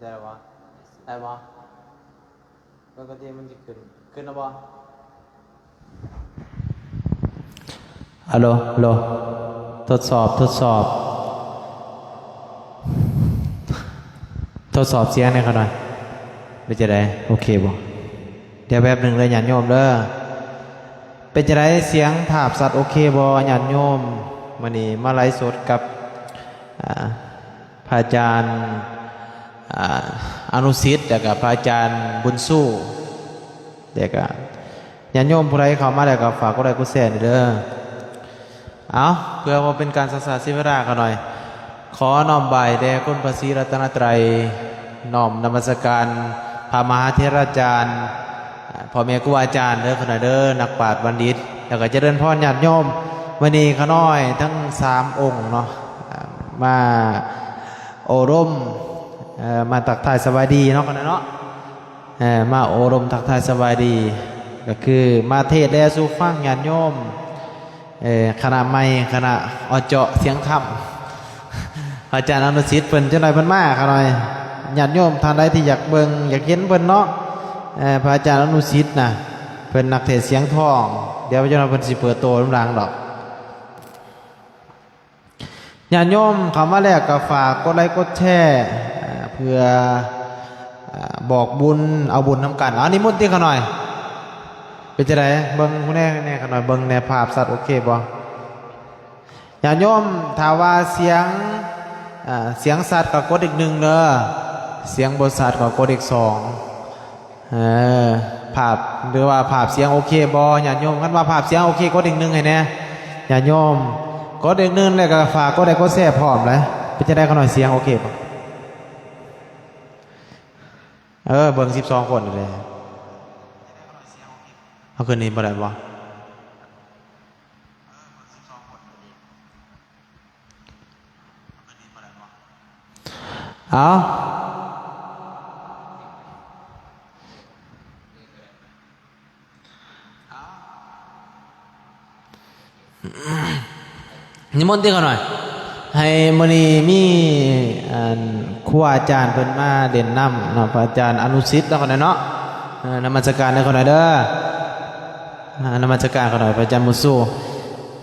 ได้หรอวะได้ปะปกติมันจะขึ้นหรอปะฮัลโหลฮัลโหลทดสอบเสียงหน่อยเขาหน่อยเป็นจะได้โอเคบ่เดี๋ยวแป๊บหนึ่งเลยญาติโยมเด้อเป็นจะได้เสียงภาพสัตว์โอเคบ่ญาติโยมมื้อนี้มาไลฟ์สดกับพระอาจารย์อนุสิทธิ์แล้วก็พระอาจารย์บุญสู้เด็กญาติโยมผู้ใดเข้ามาแล้วก็ฝากกดไลค์กดแชร์เด้อเอาเพื่อว่าเป็นการศึกษาศิลปะกันหน่อยขอน้อมบ่ายแด่คุณพระศรีรัตนตรัยน้อมนมัสการพระมหาเถราจารย์พ่อแม่ครูอาจารย์เด้อขณะเด้อนักปราชญ์บัณฑิตแล้วก็เจริญพรญาติโยมวันนี้ขน้อยทั้ง3องค์เนาะมาโอรมมาตักทายสบายดีเนาะคนนั้นเนาะมาโอรมตักทายสบายดีก็คือมาเทศแลสู่ฟังญาติโยมคณะใหม่คณะอเจาะเสียงธรรมอาจารย์อนุสิทธิ์เพิ่นจังได๋เพิ่นมาค่ะหน่อยญาติโยมท่านใดที่อยากเบิ่งอยากเห็นเพิ่นเนาะพระอาจารย์อนุสิทธิ์น่ะเพิ่นนักเทศเสียงทองเดี๋ยวเจ้าหน้าเพิ่นสิเปิดโตลำดังดอกญาติโยมคำว่าแรกก็ฝากกดไลค์กดแชร์เพื่อบอกบุญเอาบุญน้ำกันนิมนต์ที่เขาหน่อยเป็นจะไดเบิ่งผู้แน่เขาหน่อยเบิ่งในภาพสัตว์โอเคบ่ญาติโยมถ้าว่าเสียงสัตว์ก็กดอีก1เด้อเสียงบ่สัตว์ก็กดอีก2ภาพหรือว่าภาพเสียงโอเคบ่ญาติโยมคันว่าภาพเสียงโอเคกดอีก1ให้แน่ญาติโยมกดอีก1แล้วก็ฝากกดได้กดแชร์พร้อมเลยเป็นจะได้เขาหน่อยเสียงโอเคป่ะเบิ่ง12คนเลยเอาคืนนี้บ่ได้บ่เอานิมนต์ที่เขาหน่อยให้มื้อนี้มีครูอาจารย์เพิ่นมาเด่นนำเนาะพระอาจารย์อนุสิทธิ์แล้วคนนั้นเนาะนมัสการให้เขาหน่อยเด้อนมัสการเขาหน่อยพระอาจารย์มุสู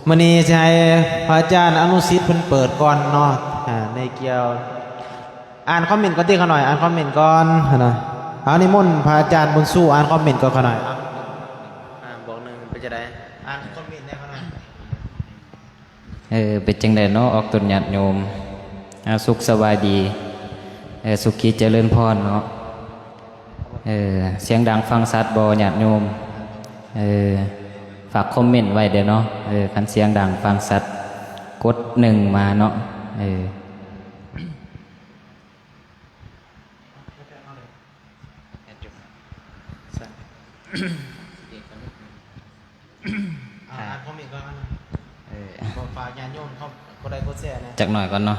มื้อนี้สิให้พระอาจารย์อนุสิทธิ์เพิ่นเปิดก่อนเนาะในเกี่ยวอ่านคอมเมนต์ก่อนที่เขาหน่อยอ่านคอมเมนต์ก่อนนะเอานิมนต์พระอาจารย์บุญสู้อ่านคอมเมนต์ก่อนเขาหน่อยบอกหนึ่งเป็นจะได้อ่านคอมเมนต์ได้เขาหน่อยเป็นจังไดเนาะออกตุนญาติโยมสุขสบายดีสุขีเจริญพรเนาะเสียงดังฟังชัดบ่ญาติโยมฝากคอมเมนต์ไว้เด้อเนาะคันเสียงดังฟังชัดกด1มาเนาะฝากญาติโยมเขากดไลค์กดแชร์นะจักหน่อยก่อนเนาะ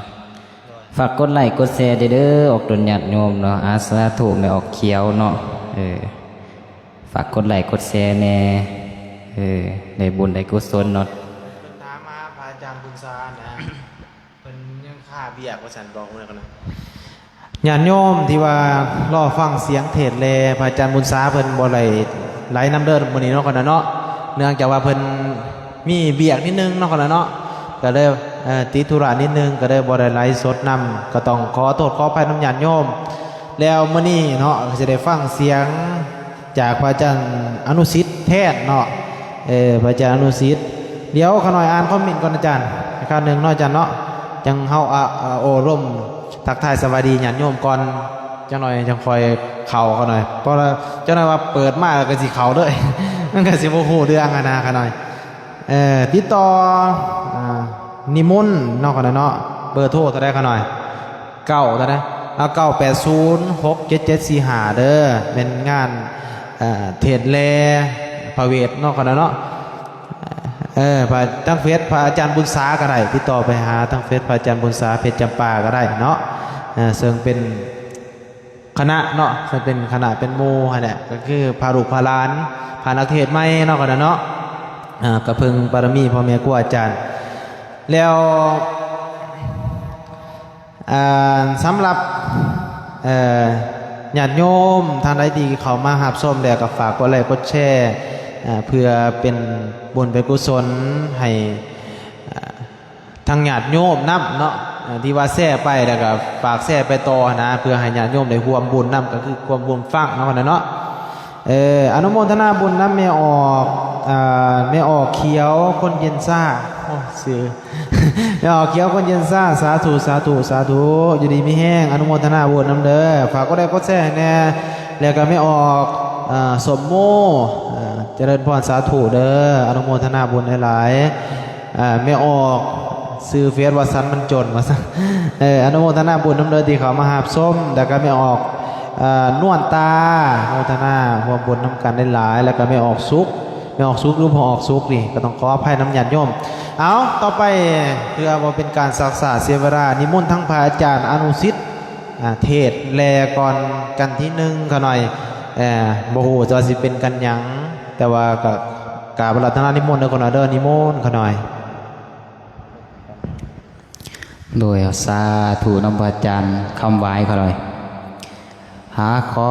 ฝากกดไลค์กดแชร์เด้อออกตุนญาติโยมเนาะอาสาถูกไม่ออกเขียวเนาะฝากกดไลค์กดแชร์แน่ได้บุญได้กุศลเนาะเป็นถามมาพระอาจารย์บุญซานะเป็นยังค่าเบี้ยว่าฉันบอกเลยกันนะญาติโยมที่ว่ารอฟังเสียงเทศแลพระอาจารย์บุญซาเพิ่นบ่ไหลน้ำเด้อมื้อนี้เนาะกันนะเนาะเนื่องจากว่าเพิ่นมีเบียกนิดนึงเนาะกันนะเนาะก็เลยติดธุระนิดนึงก็ได้บ่ได้ไลฟ์สดนำก็ต้องขอโทษขออภัยน้ำญาติโยมแล้วมื้อนี้เนาะจะได้ฟังเสียงจากพระอาจารย์อนุสิทธิ์แทนเนาะพระอาจารย์อนุสิทธิ์เดี๋ยวขอหน่อยอ่านคอมเมนต์ก่อนอาจารย์ครั้งหนึ่งเนาะอาจารย์เนาะจังเฮาโอร่มทักทายสวัสดีญาติโยมก่อนจังหน่อยจังคอยเข่าเขาหน่อยเพราะเจ้าหน่อยว่าเปิดมาก็สิเข่าด้วยมันก็สิบ่ฮู้เรื่องนะขน่อยติดต่อนิมนต์เนาะกันเนาะเบอร์โทรเท่าใดขน่อย9เท่าใด9806775เด้อเป็นงานเทศแลพระเวทเนาะกันเนาะพระทั้งเฟซพระอาจารย์บุญษาก็ได้ติดต่อไปหาทั้งเฟซพระอาจารย์บุญษาเพชรจำปาก็ได้เนาะซึ่งเป็นคณะเนาะซึ่งเป็นคณะเป็นหมู่หั่นแหละก็คือพาลูกพาหลานพานักเทศใหม่เนาะกันเนาะกระพึงบารมีพ่อแม่ครูอาจารย์แล้วสำหรับ ญาติโยมท่านใดที่เขามาหับส้มแล้วก็ฝากกดไลค์กดแชร์เพื่อเป็นบุญเป็นกุศลให้ทางญาติโยมนำเนาะที่ว่าแช่ไปแล้วก็ฝากแช่ไปต่อนะเพื่อให้ญาติโยมได้ร่วมบุญนำก็คือความบุญฟังเนาะเนาะอนุโมทนาบุญนำไม่ออกไม่ออกเขียวคนเย็นซ่าโอ้สื่อ ไม่ออกเขียวคนเย็นซ่าสาธุสาธุสาธุอยู่ดีไม่แห้งอนุโมทนาบุญนำเด้อฝากก็ได้ก็แช่แน่แล้วก็ไม่ออกสมโมเจริญพรสาธุเด้ออนุโมทนาบุญหลายๆไม่ออกซื้อเฟียสวัสันมันจนมาซะอนุโมทนาบุญน้ำเด้อที่เขามาหาบส้มแต่ก็ไม่ออกนวลตาโมทนาหัวบุญน้ำกันได้หลายแล้วก็ไม่ออกซุกไม่ออกซุกหรือพอออกซุกนี่ก็ต้องขออภัยน้ำหยัดโยมเอาต่อไปเพื่อว่าเป็นการศึกษาเสียเวลานิมนต์ทั้งพระอาจารย์อนุสิทธิ์เทศแลก่อนกันที่หนึ่งเขาหน่อยบ่ฮู้จะสิเป็นกันหยังแต่ว่าก็กราบรัตนานิมนต์เด้อคนเด้อนิมนต์เขาหน่อยโดยสาธุนำพระอาจารย์คำไว้เขาเลยหาขอ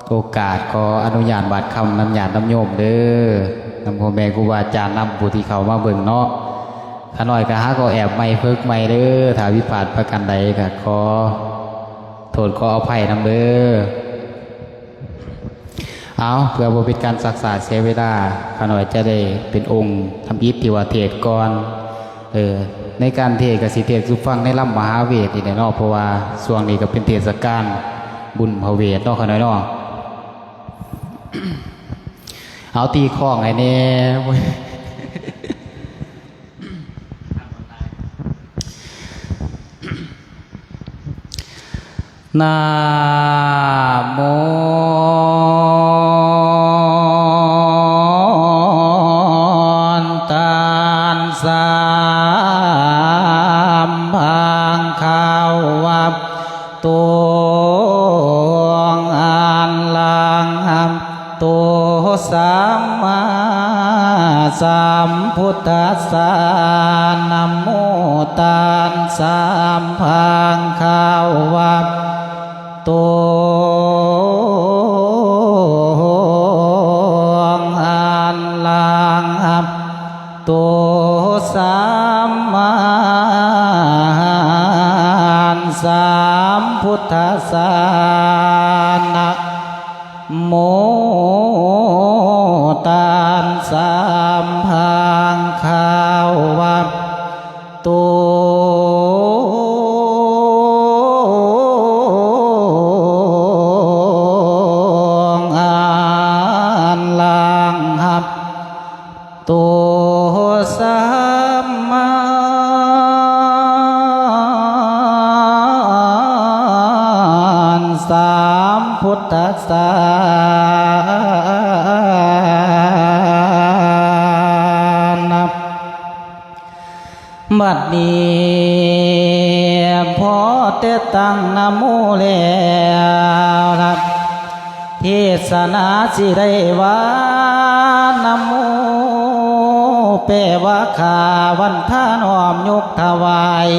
โอกาสขออนุญาตบาดคำนำญาตินำโยมเด้อนำพ่อแม่ครูบาอาจารย์นำผู้ที่เขามาเบิ่งเนาะข้าน้อยก็หาก็แอบไม่เพิกไม่เด้อถ้าวิพาทประกันใดก็ขอโทษขออภัยนำเด้อเอาเพื่อบ่เป็นการศึกษาเสียเวลาข้าน้อยจะได้เป็นองค์ทำอิทธิวาเทศก่อนในการเทศกับสิเทศสุฟังในลำมหาเวทนี่เนาะเพราะว่าช่วงนี้ก็เป็นเทศกาลบุญพระเวทเนาะขนาดเนาะ เอาตีข้องไอ้เนี่ยนะโมตัสสะสัมมาสัมพุทธัสสะนะโมตัสสะภะคะวะโตอะระหะโตสัมมาสัมพุทธัสสะนะโมตัสสะภะคะวะโตอะระหะโตสัมมาสัมพุทธัสสะบัดนี้พอเตตังนะโมแล้วนะเทศนาสิได้ว่านะโมแปลว่าข้าวันท่าน้อมยกถวาย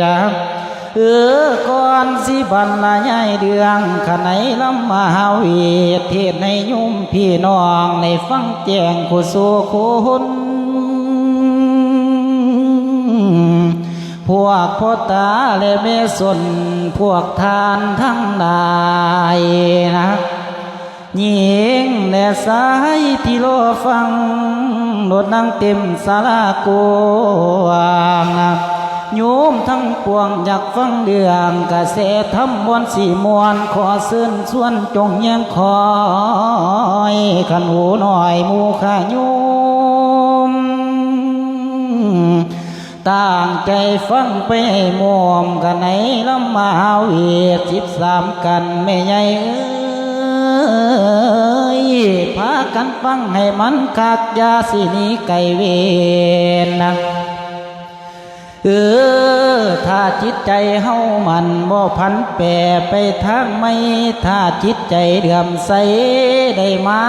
นะก่อนสิบรรยายเรื่องขะไหนลำมหาเวทเทศในยุ่มพี่น้องในฟังแจ้งกุศลคุณพวกพ่อตาและแม่สนพวกทานทั้งหลายนะหญิงและสายที่รอฟังโดดนั่งเต็มศาลากวางนะโยมทั้งปวงอยากฟังเรื่องกระแสธรรมมวลสีมวลขอเชิญชวนจงยังคอยขันหูหน่อยมูขาโยมต่างใจฟังไปให้มอมกันในลำมหาเวท13กันไม่ใหญ่พากันฟังให้มันคักยาสินีไก่เวนนะถ้าจิตใจเฮามันบ่พันแปรไปทางไม่ถ้าจิตใจเลื่อมใสได้มา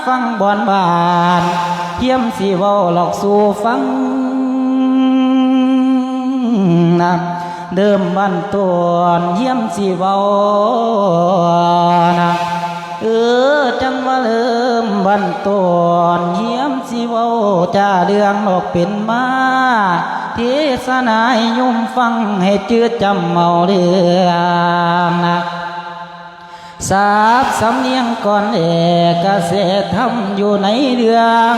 ฟังบอนบานเทียมสิเว้าหลอกสู่ฟังนะ เดิมบันต้นเยี่ยมสิเว้านะจังว่าเริ่มบันต้นเยี่ยมสิเว้าจ่าเรื่องออกเป็นมาเทศนาให้โยมฟังให้เจือจำเมาเรื่องนะสาบสำเนียงก่อนเอกเสธรรมอยู่ในเรื่อง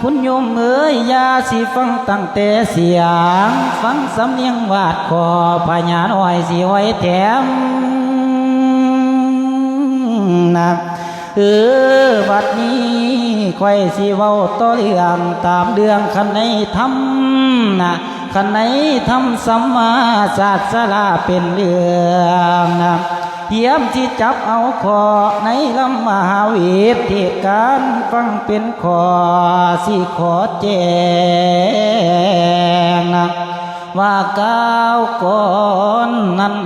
คุณโยมเอ๋ยยาสิฟังตั้งแต่เสียงฟังสำเนียงวาดคอพญาน้อยสิไว้แถมนะบัดนี้ค่อยสิเว้าต่อเรื่องตามเรื่องคันในธรรมนะคันในธรรมสัมมาศาสนาเป็นเรื่องนะเทียมที่จับเอาขอในลำมหาวิทยการฟังเป็นขอสิขอแจ้งนะว่าก้าวก่อนนั้น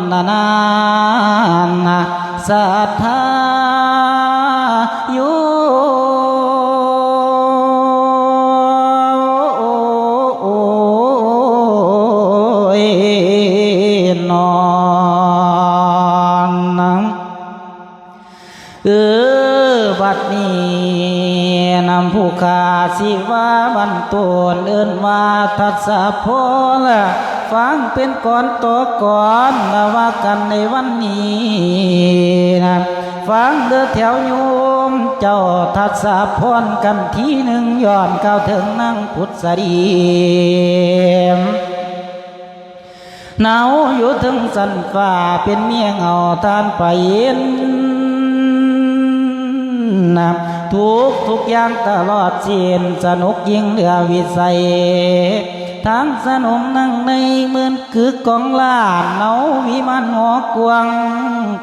นะศรัทธาอยู่นอนบัดนี้นำผู้ขาสิว่าบรรตนเอิ้นว่าทัศพลฟังเป็นก่อนตัวก่อนละว่ากันในวันนี้นะฟังเดือแถวโยมเจ้าทัศพรกันทีหนึ่งย้อนก้าวถึงนั่งพุทธดีหนาวอยู่ถึงสันฟ้าเป็นเมียเงาทานไปเย็นนะทุกอย่างตลอดเสียนสนุกยิ่งเหลือวิสัยทางสนมนั่งในเหมือนคือกองลาดเนาวิมานหอกวง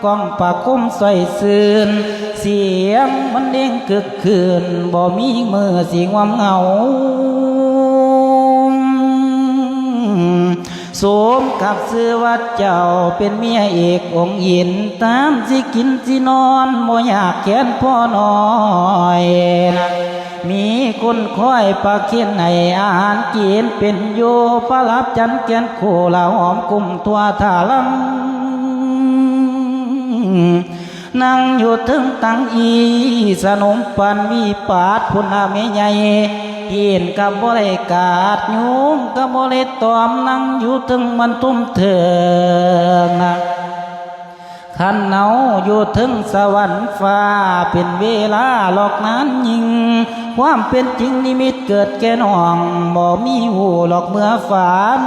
กองปากคุ้มใส่ซื่นเสียงมันเด้งกึกคืนบ่มีมือสิงวำเงาสมกับชื่อว่าเจ้าเป็นเมียเอกองค์หญินตามสิกินสินอนบ่อยากแค้นพ่อน้อยนะมีคนคอยปากเขียนให้อาหารกินเป็นโยพระรับจันเกียนโคลาหอมกุมตัวทาลังนั่งอยู่ถึงตังอีสนมปันมีปาดพุนอาเมใหญ่เห็นกับบ่ได้กาดยุงกับบ่ได้ตอมนั่งอยู่ถึงมันตุ้มเถิงนะขันเนาอยู่ถึงสวรรค์ฟ้าเป็นเวลาหลอกนั้นยิงความเป็นจริงนิมิตเกิดแก่น้องบ่มีหูหลอกเมื่อฝัน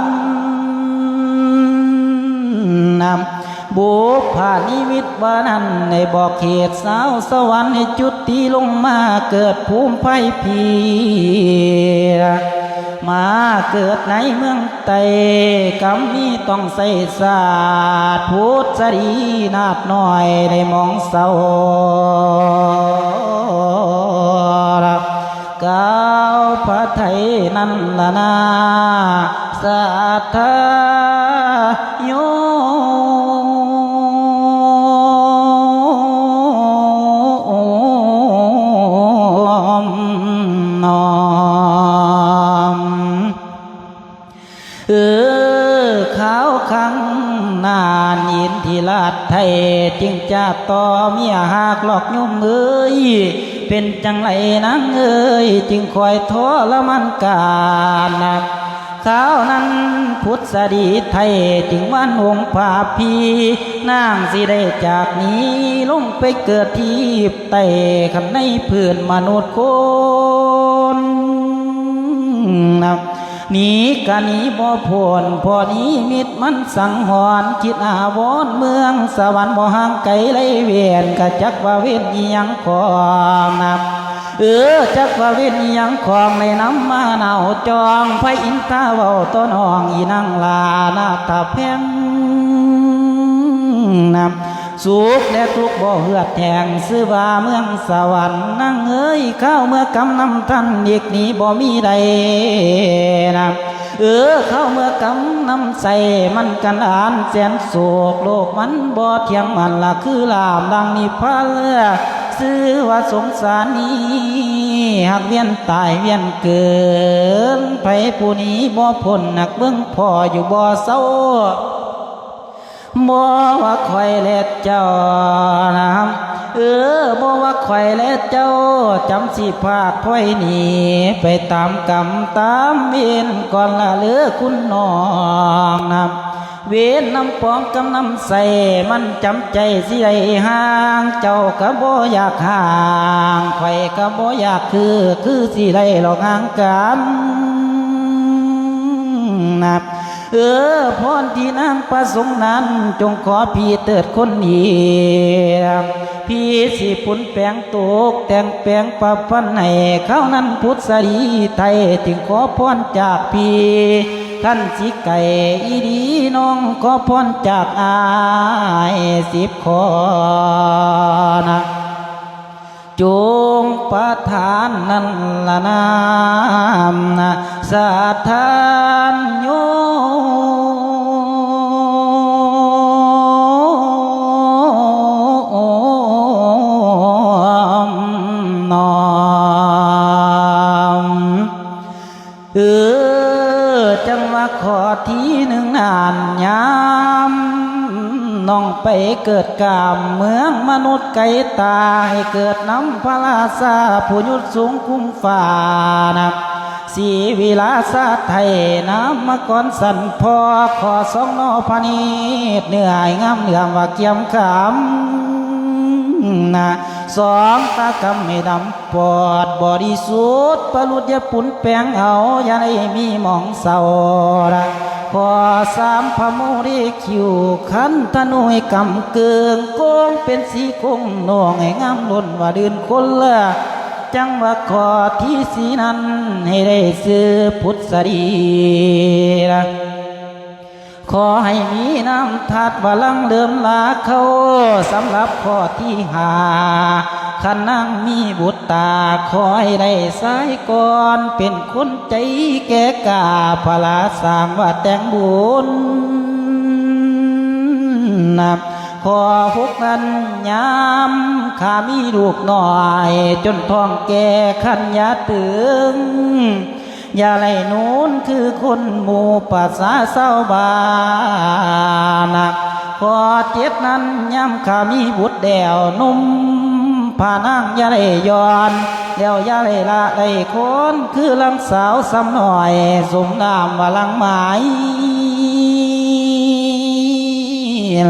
นำบุพผานิมิตว่านั้นในบอกเขตสาวสวรรค์ให้จุดตีลงมาเกิดภูมิไผ่พีมาเกิดในเมืองไตกำมีต้องใส่ศาสตร์พุทธรีนาดน้อยในมองเศร้าก้าวพระไทยนั่นละนาศรัทธาโยขาวขังนานยินที่ลาดไทยจึงจะต่อเมียหากหลอกยุ่มเอ้ยเป็นจังไรนางเอ้ยจึงคอยท้อละมันกานักข้าวนั้นพุทธดีไทยจึงวันวงภาพีนางสิได้จากนี้ลงไปเกิดที่ไต่ขันในพื้นมนุษย์คนนักนี้กะนี้บ่พ้นพอนี้มิตรมันสังหรณ์คิดอาวรเมืองสวรรค์บ่ห่างไกลเลยเวียนกะจักว่าเวียนอีหยังของนับจักว่าเวียนอีหยังของในน้ำมาหนาวจองพระอินทราเว้าต้นห้องอีนางลาหน้าตาแพงนับสุขและทุกข์บ่เหือดแทงซื้อว่าเมืองสวรรค์นั่งเอ้ยข้าวเมื่อกำนำท่านอีกนี้บ่มีใดนะเข้าเมื่อกำนำใส่มันกันอ่านแสนโศกโลกมันบ่เที่ยงมันละคือลามดังนิพพานเลือซื้อว่าสงสารนี้หากเวียนตายเวียนเกินไปผู้นี้บ่พ้นหนักเบื้องพ่ออยู่บ่เศร้า บ่ว่าข่อยและเจ้านะบ่ว่าข่อยและเจ้าจำสิพาดพ้อยหนีไปตามกรรมตามเวรก่อนละเลือคุณน้องนะเวรน้ำปองกำน้ำใส่มันจำใจสิได้ห่างเจ้าก็บ่อยากห่างข่อยก็บ่อยากคือสิได้หลอกห่างกันนะพรที่นางประสงค์นั้นจงขอพี่เติดคนนี้พี่สิปุนแปลงตกแต่งแปลงประพันธ์ให้เขานั้นพุทธสรีไทยจึงขอพรจากพี่ท่านสิไก่อีดีน้องขอพรจากอาย10 ข้อนะจงประทานนั่นละนามนะสาธานโยมน้อมจังว่าขอทีหนึ่งนานยามน้องไปเกิดกามเมืองมนุษย์ไก่ตาให้เกิดน้ำพระราชาผู้ยุดสูงคุ้มฟ้านะสีวิลาสาไทยน้ำมกรสันพอขอสองนอพานีเหนื่อยงามเหลื่อมว่าเกียมขำนะสองตากำไม่ดำปอดบอดีสุดปลุดยาปุ่นแปลงเอาอย่าได้มีหมองเศร้าขอ3พระโมริคิวขันธนุให้กำเกิงโกงเป็นสีคงนองให้งามล้นว่าดื่นคนละจังว่าขอที่สีนั้นให้ได้ซื้อพุทธสรีนะขอให้มีน้ำทัดว่าลังเดิมลาเขาสำหรับข้อที่5ขันนั่งมีบุตรตาขอให้ได้สายก่อนเป็นคนใจแก่กาพลาสร้างว่าแต่งบุญนะขอ6นั้นยามข้ามีลูกน้อยจนท้องแก่ขันยาตึงอย่าไล่นูนคือคนหมู่ภาษาเศร้าบานะขอ7นั้นย้ำข้ามีบุตรแดวนุ่มพานางอย่าไล่ย้อนเดี๋ยวอย่าไล่ละไล่คนคือลังสาวซ้ำหน่อยสมนามว่าลังหมาย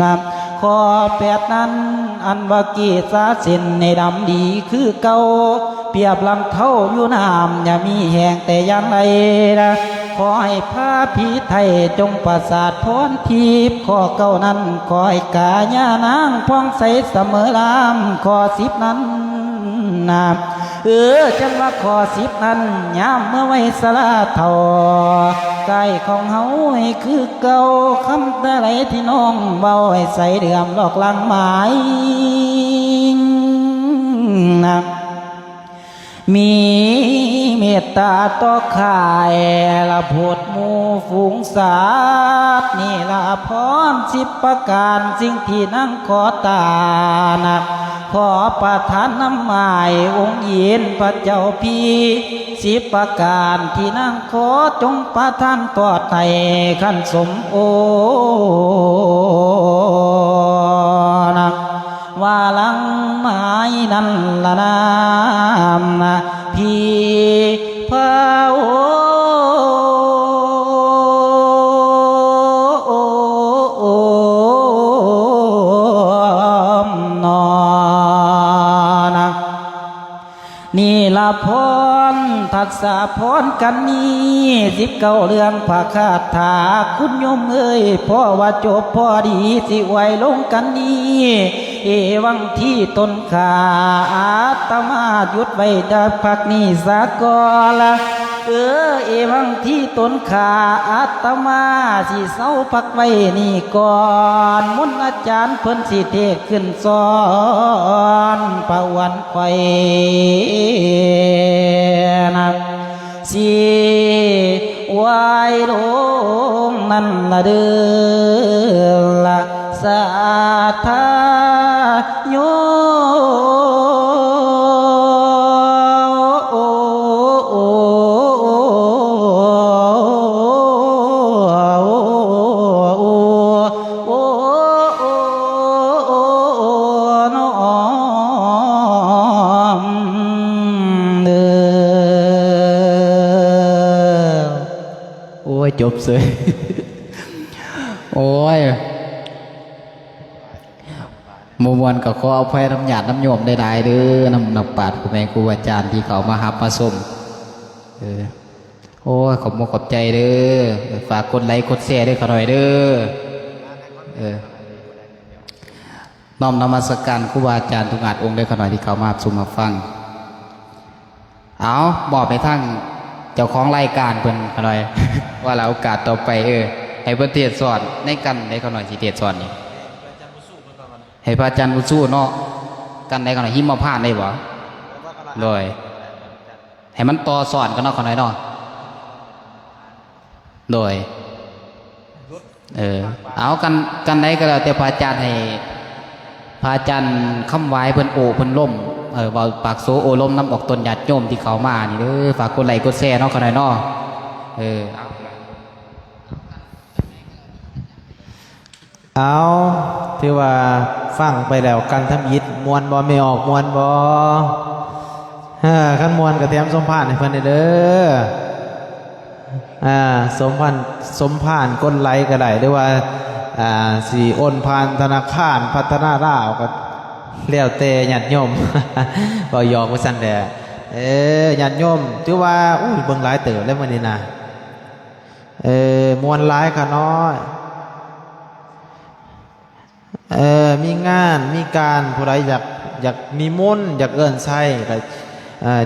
ลับขอ8นั้นอันว่ากีสาสินในดำดีคือเก่าเปรียบลำเท่าอยู่น้ำอย่ามีแห้งแต่ยังไรนะขอให้พระพีไทยจงประสาทพรทิพย์ขอเก่านั้นขอให้กาญานางพองใสเสมอลำขอ10นั้นนะจังว่าขอ10นั้นยามเมื่อไว้สละเท่ากายของเฮาให้คือเก่าคำแต่ไรที่น้องเบาให้ใส่เดือมหลอกลังหมายนะมีเมตตาต่อข่ายละโพดหมู่ฝูงสัตว์นี่ละพร10 ประการสิ่งที่นั่งขอตานะขอประทานน้ำหมายองค์เย็นพระเจ้าพี่10 ประการที่นั่งขอจงประทานต่อไทยขันสมโอนะว่าลังไม้นั่นละนามพี่พระโอนอนนี่ละพรทัศพรกันนี้19เรื่องพระคาถาคุณโยมเอ้ยพ่อว่าจบพ่อดีสิไว้ลงกันนี้เอวังที่ตนขาอาตมาหยุดไว้ดับพักนี้สากลเอวังที่ตนขาอาตมาสิเศร้าพักไว้นี่ก่อนมุนอาจารย์เพิ่นสิเทศขึ้นสอนประวันไข่นะสิไว้ลงนั่นละเด้อละสาธาโยโ ยจบเลย โอ้ยมวนก็ขอเอาไฟน้ำหยาดน้ำโยมได้ๆเด้อน้ำหนักปาดครูแม่ครูอาจารย์ที่เขามาหับมาส้มโอ้ยขอบคุณขอบใจเด้อฝากกดไลค์กดแชร์ด้วยขอหน่อยเด้อน้อมนมัสการครูบาอาจารย์ทุกอาจองค์ได้ขอหน่อยที่เขามาหับซุมมาฟังเอาบอกไปทั้งเจ้าของรายการเพิ่นขอหน่อย ว่าเราโอกาสต่อไปให้เพิ่นเทศสอนในกันได้ขอหน่อยสิเทศสอนนี่ให้พระอาจารย์บุญสู้เนาะกันได้ขอหน่อยหิมมาพานได้บ่โดยให้มันต่อสอนกันเนาะขอหน่อยเนาะโดยเอากันได้ก็แล้วแต่พระอาจารย์ให้พระอาจารย์คำไว้เพิ่นโอเพิ่นล่มเบาปากโซโอล่มน้ำออกตนญาติโยมที่เขามานี่เด้อฝากกดไลค์กดแชร์เนาะขอหน่อยเนาะเอาถือว่าฟังไปแล้วกันทำยิดมวนบ่ไม่ออกมวนบ่ขันมวนกระเทียมสมพานให้เพิ่นเด้อสมพานก้นไหลก็ได้หรือว่าสีโอนผ่านธนาคารพัฒนาลาวก็แล้วแต่ญาติโยม บ่ยอกว่าซั่นแหละญาติโยมถือว่าอุ้ยเบิ่งหลายเติบแล้วมื้อนี้นะมวนหลายค่ะน้อยมีงานมีการผู้ใดอยากมีมนต์อยากเอิ้นใช้ก็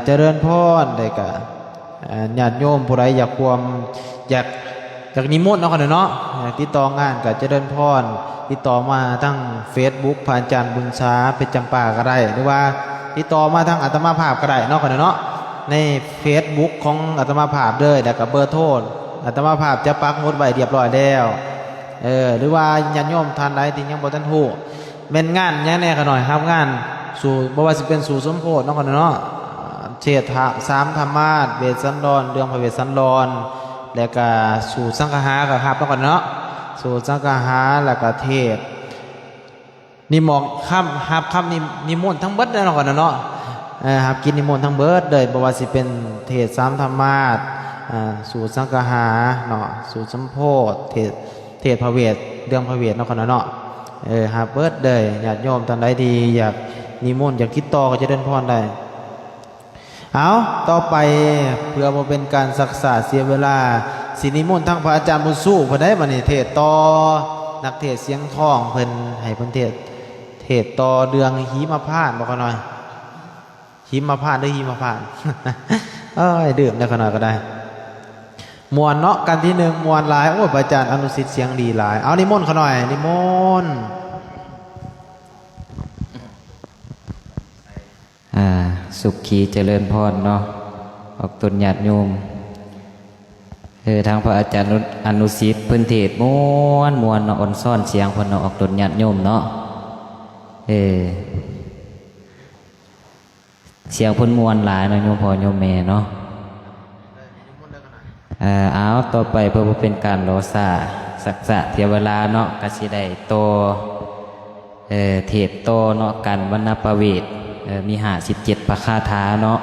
เจริญพรได้ก็ญาติโยมผู้ใดอยากนิมนต์เนาะค่ะเนาะติดต่องานก็เจริญพรติดต่อมาทั้ง Facebook พระอาจารย์บุญช้าเพชรจำปาก็ได้หรือว่าติดต่อมาทางอาตมาภาพก็ได้เนาะค่ะเนาะใน Facebook ของอาตมาภาพเด้อแล้วก็เบอร์โทรอาตมาภาพจะปักหมุดไว้เรียบร้อยแล้วหรือว่าญาติโยมท่านใดที่ยังบ่ทันฮู้แม่นงานยังแน่กันหน่อยครับงานสู่บ่ว่าสิเป็นสู่สมโพธิเนาะกันเนาะเทศสามธรรมาสเวสสันดรเรื่องพระเวสสันดรแล้วก็สู่สังฆาก็ครับเนาะกันเนาะสู่สังฆาแล้วก็เทศนิมนต์ค่ำนิมนต์ทั้งเบิดเนาะกันเนาะครับกินนิมนต์ทั้งเบิดเลยบ่ว่าสิเป็นเทศสามธรรมาสสู่สังฆาเนาะสู่สมโพธิเทศพระเวทเรื่องพระเวทเนาะคนเนาะหาเบิดเลยญาติโยมท่านใดดีอยากนิมนต์อยากคิดต่อก็จะเดินพรได้เอาต่อไปเพื่อบ่เป็นการศักษาเสียเวลาสินิมนต์ทั้งพระอาจารย์บุญสู้เพิ่นได้บัดนี้เทศต่อนักเทศเสียงทองเพิ่นให้เพิ่นเทศต่อเรื่องหิมพานต์บ่ขน่อยหิมพานต์หรือหิมพานต์ ดื่มได้ขนาดก็ได้มวนเนาะกันที่หนึ่งมวนหลายโอ้พระอาจารย์อนุสิทธิ์เสียงดีหลายเอานิมนต์เขาหน่อยนิมนต์สุขีเจริญพรเนาะออกตนญาติโยมทางพระอาจารย์อนุสิทธิ์เพิ่นเทศมวนเนาะอ่อนซ่อนเสียงเพิ่นเนาะออกตนญาติโยมเนาะเสียงเพิ่นมวนหลายเนาะโยมพ่อโยมแม่เนาะเอาต่อไปเพื่อเป็นการรอซาสักษะเทวลาเนาะกสิได้โตเทศโตเนาะกันวรรณประเวทมี57ประคาถาเนาะ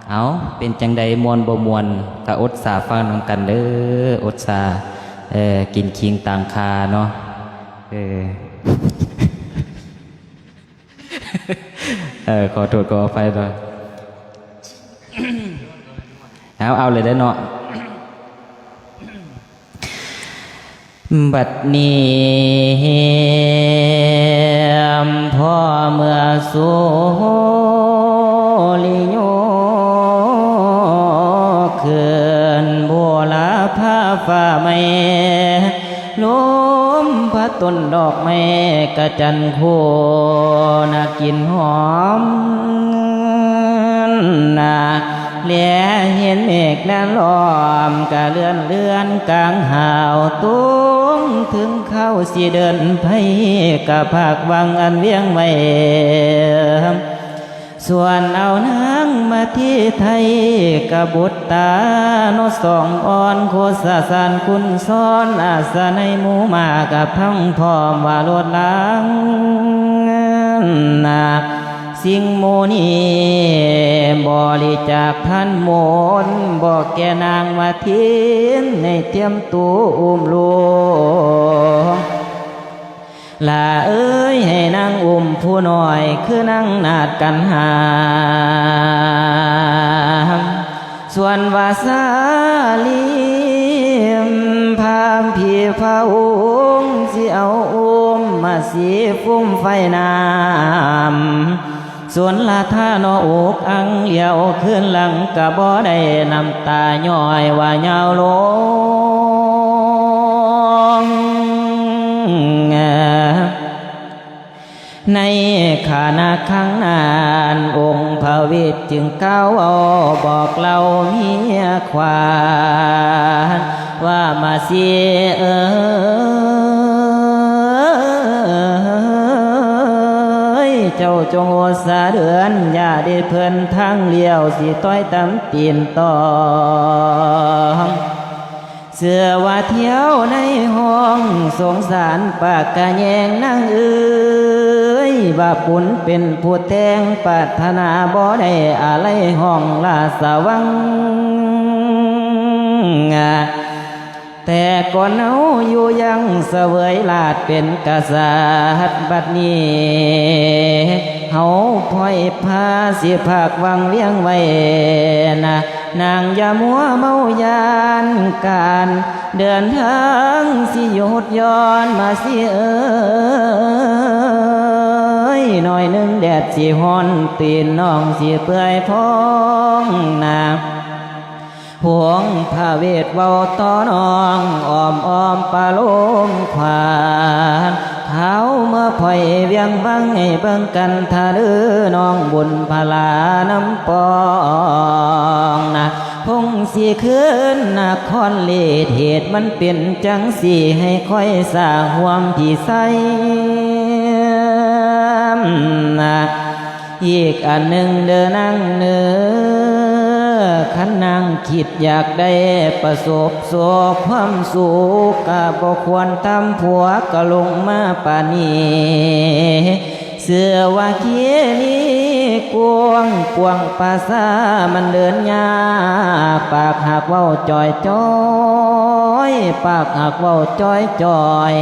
เอาเป็นจังใดมวลบ่มวลกะอดสาฟังนำกันเด้ออดสากินคิงต่างคาเนาะขอโทษขออภัยด้วยเอาเลยได้เนาะบัดนี้พ่อเมื่อสุริโยเขื่อนบัวลาผ้าฟ้าไม่ลมพัดต้นดอกไม้กระจันโคน่ากินหอมน่าเหลียเห็นเมฆนั้นล้อมกะเลื่อนกลางหาวตุ้งถึงเข้าสิเดินไผกะภาควังอันเวียงไว้ส่วนเอานางมาที่ไทยกะบุตรตาโนสองอ่อนโคสะสานคุณซ้อนอาสาในหมู่มากับพังพร้อมว่าโลดล้างนา สิ่งโมนีบริจาคท่านโมนบอกแกนางมาทิ้งในเทียมตูอุ้มลูกลาเอ้ยให้นางอุ้มผู้น้อยคือนางนาดกันหาส่วนวาสาลีมพามผีพาองสิเอาอุ้มมาสีฟุ้มไฟน้ำส่วนลาท่านออกอังเลี้ยวขึ้นหลังกะบ่ได้น้ำตาย่อยว่าเงาลงในขานาข้างนานองค์พระวิตรจึงก้าวบอกเราเมียควานว่ามาเสียเจ้าจงโอสาเดือนอย่าได้เพิ่นทางเลี้ยวสิต้อยตำตีนตองเสือว่าเที่ยวในห้องสงสารปากกะแยงนางเอ้ยว่าปุนเป็นผู้แทงปรารถนาบ่ได้อะไรห้องลาสวังแต่ก่อนเอาอยู่ยังเสวยลาดเป็นกษัตริย์บัดนี้เฮาพ่อยพาสิภาควังเลี้ยงไว้นะนางอย่ามัวเมายานการเดินทางสิหยุดย้อนมาสิเอ้ยหน่อยหนึ่งแดดสิฮ้อนตีนน้องสิเปื่อยพองนาห่วงพระเวทเว้าต่อน้องอ้อมปาลมขวานเขาเมื่อพ่อยเวียงวังให้เบิ่งกันทะลือน้องบุญพลาน้ำปองนะพงสีคืนนครเลดเหตุมันเป็นจังสีให้ค่อยสร้างห่วมพี่ใสนะอีกอันหนึ่งเดินนั่งเนื้อขันนางคิดอยากได้ประสบความสุขก็บ่ควรทำผัวก็ลงมาป่านนี้เสือว่าเคียนี้กวงภาษามันเดินยากปากหักเว้าจอยปากหักเว้าจอย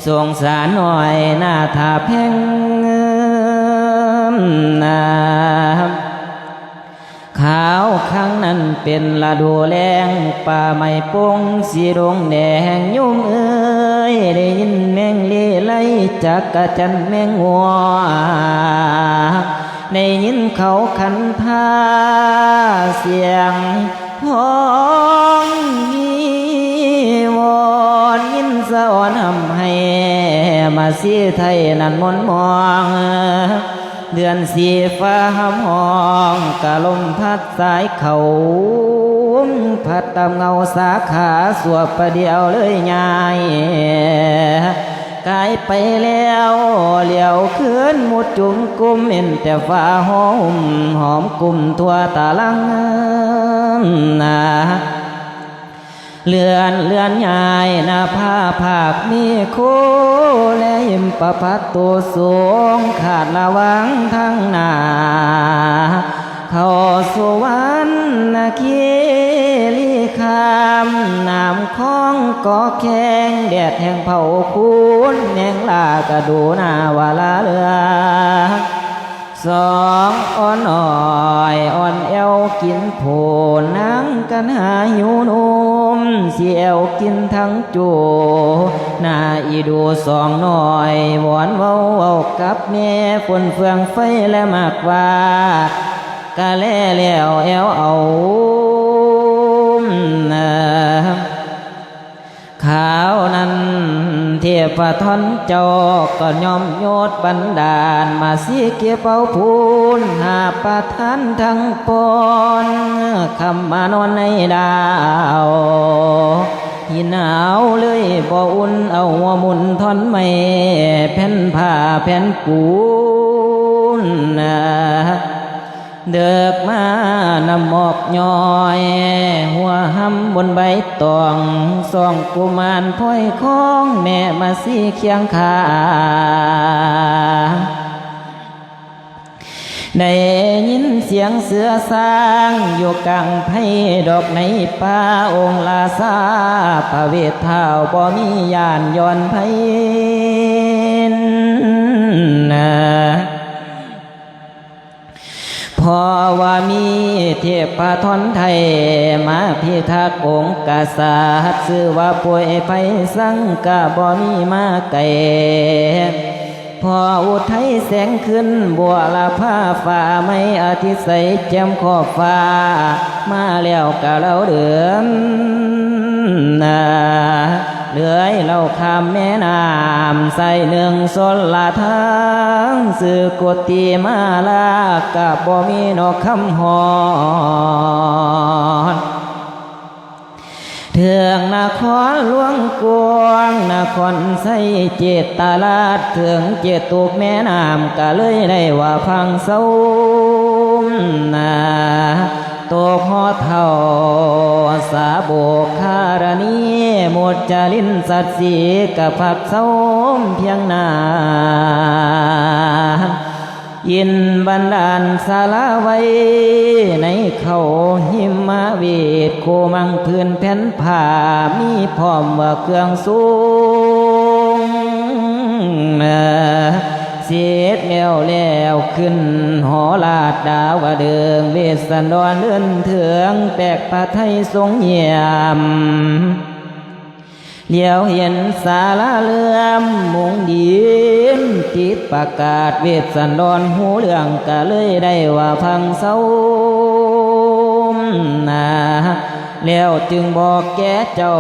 สงสารหน่อยหน้าทาแพงขาวข้างนั้นเป็นละดูแรงป่าไม้ปงสีดงแดงยุ่มเอ้ยได้ยินแมงเล่ไล่จักกะจันแมงงัวได้ยินเขาขันพาเสียงห้องมีวอนยินสะอ่อนห่ำให้มาสีไทยนั่นมนมองเดือนสีฟ้าหำห้องกะลมพัดสายเขาพัดตามเงาสาขาสวบประเดียวเลยง่ายกายไปแล้วเหลียวขึ้นมุดจุ่มกุมเห็นแต่ฟ้าหอมกุมทั่วตาลังนาเลื่อนยายหน้าผ้าผากมีโคและยิ้มประพัดตัวสูงขาดระวังทั้งหน้าเข้าสวรรค์นาคีลีคามน้ำคลองก่อแข็งแดดแห่งเผาคูนแหงลากระดูหน้าวาลาเรือสองอ่อนอ่อยอ่อนเอวกินโผนั่งกันหาหิวนมเสียวกินทั้งจูหน้าอีดูสองหน่อยวอนเว้ากับแม่ฝนเฟืองไฟและมากว่ากะแล่แล้วเอวเอาขาวนั้นเทพทนเจ้าก็ยอมโยดบันดาลมาสีเกี่ยวเป่าพูนหาประทานทั้งปนคำมานอนในดาวที่หนาวเลยบ่อุ่นเอาหัวมุนทอนไม่แผ่นผ้าแผ่นปูนเดิกมานำหมอกย้อยหัวห้ำบนใบตองส่องกุมารพ้อยคล้องแม่มาสีเคียงขา ได้ยินเสียงเสือสร้างอยู่กลางไผ่ดอกในป่าองค์ลาซาพระเวทเท้าบ่มียานย้อนไผนะพอว่ามีเทพทนไทยมาพิทักษ์องค์กษัตริย์ชื่อว่าป่วยไผสังกะบ่มีมาไกลพออุทัยแสงขึ้นบัวละผ้าฝ่าไม่อาทิตย์ใสแจ่มขอบฟ้ามาแล้วกะเราเดือมนาเลื่อยเราข้ามแม่น้ำใส่หนึ่งสนละทางสื่อกติมาลากะบ่มีนกคำหอนเถืองนครหลวงกวงนครใส่เจตตลาดเถืองเจตุกแม่น้ำก็เลยได้ว่าพังเศร้านาตัวพ่อเท่าสาโบกคารณีหมดจารินสัตสีกับผักเศร้าเพียงนายินบันดาลสาลาไว้ในเขาหิมะเวทโคมังพื้นแผ่นผ้ามีพร้อมว่าเครื่องสูงเสียดแล้วขึ้นหอลาดดาวเดิงเวสสันดรเลื่อนเถืองแปลกปะไทยทรงเยี่ยมเลี้ยวเห็นศาลาเลื่อมมุงดินติดประกาศเวสสันดรหูเรื่องก็เลยได้ว่าพังเศร้านาแล้วจึงบอกแก่เจ้า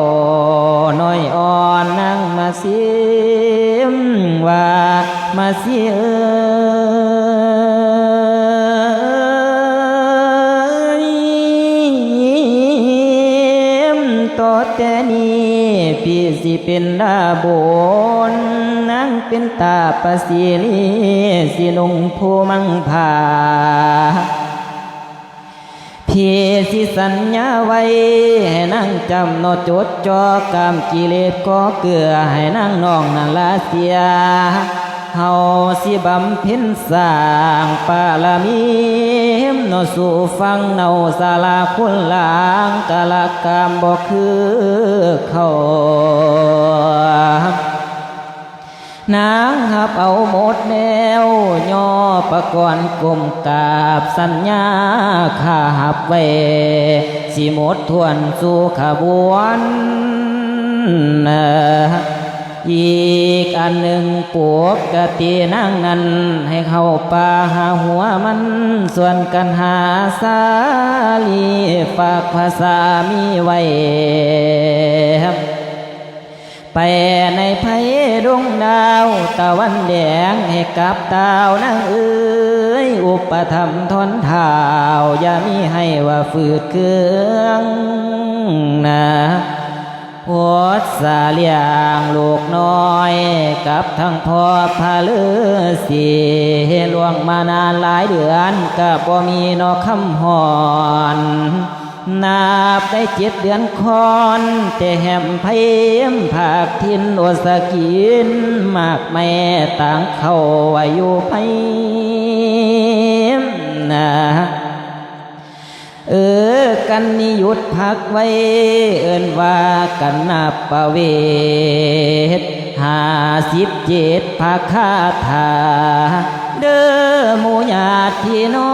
น้อยอ่อนนั่งมาเสียมว่ามาเสียต่อแต่นี้พี่สิเป็นดาบนนั่งเป็นตาปะสีลีสินุ่งผู้มังผาพี่สิสัญญาไว้ให้นั่งจำโนจดจอกรรมกิเลสก็เกลือให้นั่งน้องนั่นละเสียเฮาสิบำเพ็ญสร้างปาลามีโนสู่ฟังเนาศาลาคุณลางกะละกามบ่คือเขานางหับเอาหมดแนวย่อประกอนกลมกาบสัญญาข้าหับไว้สิหมดทวนสู่ขบวนอีกอันหนึ่งปวกกะตีนั่งนั้นให้เข้าป่าหาหัวมันส่วนกันหาสาลีฝากภาษามีไว้ไปในไผ่ดวงดาวตะวันแดงให้กับดาวนางเอ้ยอุปธรรมทนเท้าอย่ามีให้ว่าฝืดเครื่องนะโอดสาเลียงลูกน้อยกับทั้งพ่อพาเลือสีล่วงมานานหลายเดือนก็บ่มีนอคำหอนนับได้7 เดือนคอนแต่แหมไผ่ภาคทินโอสกินมากแม่ต่างเข้าอายุไผ่นะกันนิยุดพักไว้เอิ้นว่ากันนับประเวท57ภาคาถาเด้อหมู่ญาติพี่น้อ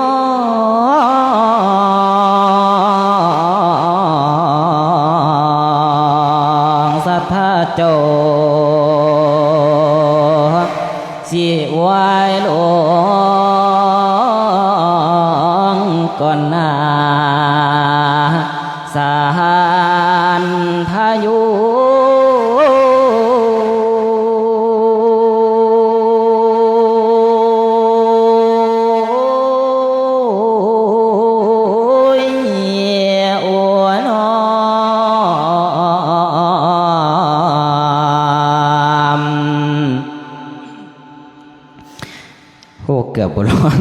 งศรัทธาเจ้าสิไหว้หลวงก่อนหน้าสานพายุโอ้เกือบบร้อน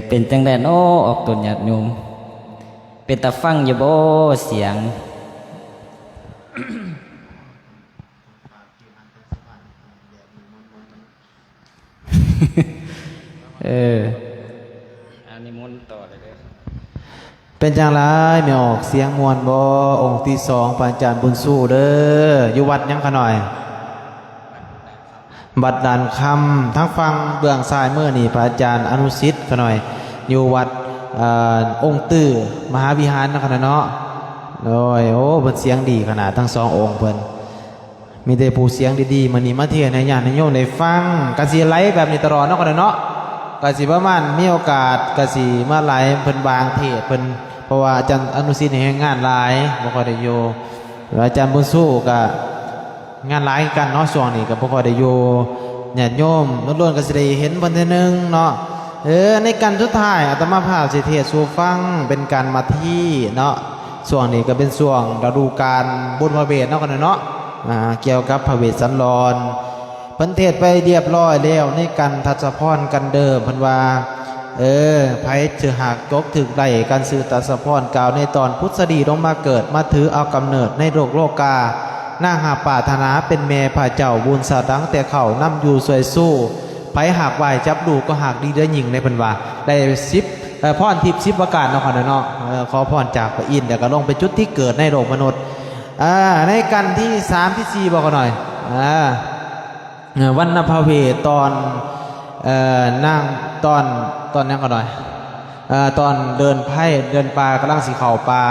เป็นจังได๋น้อออกตนญาติโยมเป็นตาฟังอยู่บ่เสียง อันนี้มุนต่อเลยเด้อ เป็นจังไรไม่ออกเสียงมวนบ่องค์ที่สองพระอาจารย์บุญสู้เด้ออยู่วัดยังขะหน่อยบัดด่านคำทั้งฟังเบื้องซ้ายมือนี่พระอาจารย์อนุสิทธิ์ขะหน่อยอยู่วัดองค์ตื้อมหาวิหารนะขะเนาะโดยโอ้เพิ่นเสียงดีขนาดทั้งสององค์เพิ่นมีแต่ผู้เสียงดีๆมื้อนี้มาเทศน์ให้ญาติโยมได้ฟังก็สิไลฟ์แบบนี้ตลอดเนาะขะเนาะก็สิประมาณมีโอกาสก็สิมาไลฟ์เพิ่นบางเทศน์เพิ่นเพราะว่าอาจารย์อนุสิทธิ์นี่งานหลายบ่ค่อยได้อยู่แล้วอาจารย์บุญสู้ก็งานหลายกันเนาะช่วงนี้ก็บ่ค่อยได้อยู่ญาติโยมล้วนๆก็สิได้เห็นเพิ่นเทื่อนึงเนาะในกันสุดท้ายอาตมาภาพสิเทศน์สู่ฟังเป็นการมาที่เนาะช่วงนี้ก็เป็นช่วงฤดูกาลบุญพระเวทเนาะกันเนาะเกี่ยวกับพระเวสสันดรเพิ่นเทศน์ไปเรียบร้อยแล้วในกันทัศพรกันเดิมเพิ่นว่าไผจะหากตกถึกได้การสื่อทัศพรกล่าวในตอนพุทธดีลงมาเกิดมาถือเอากำเนิดในโลกาหน้าหาปรารถนาเป็นแม่พระเจ้าบุญสาดังแต่เขานำอยู่สวยสู้ไผหากไหวจับดูก็หากดีเด้อหญิงในเพิ่นว่าได้10พรทิพย์10ประการเนาะค่ะเนาะขอพรจากพระอินทร์แล้วก็ลงไปจุดที่เกิดในโลกมนุษย์ในกันที่3ที่4บอกกันหน่อยวันนภเวทตอนนั่งตอนนี้ก็หน่อยตอนเดินไพ่เดินป่ากำลังสีเข่าป่า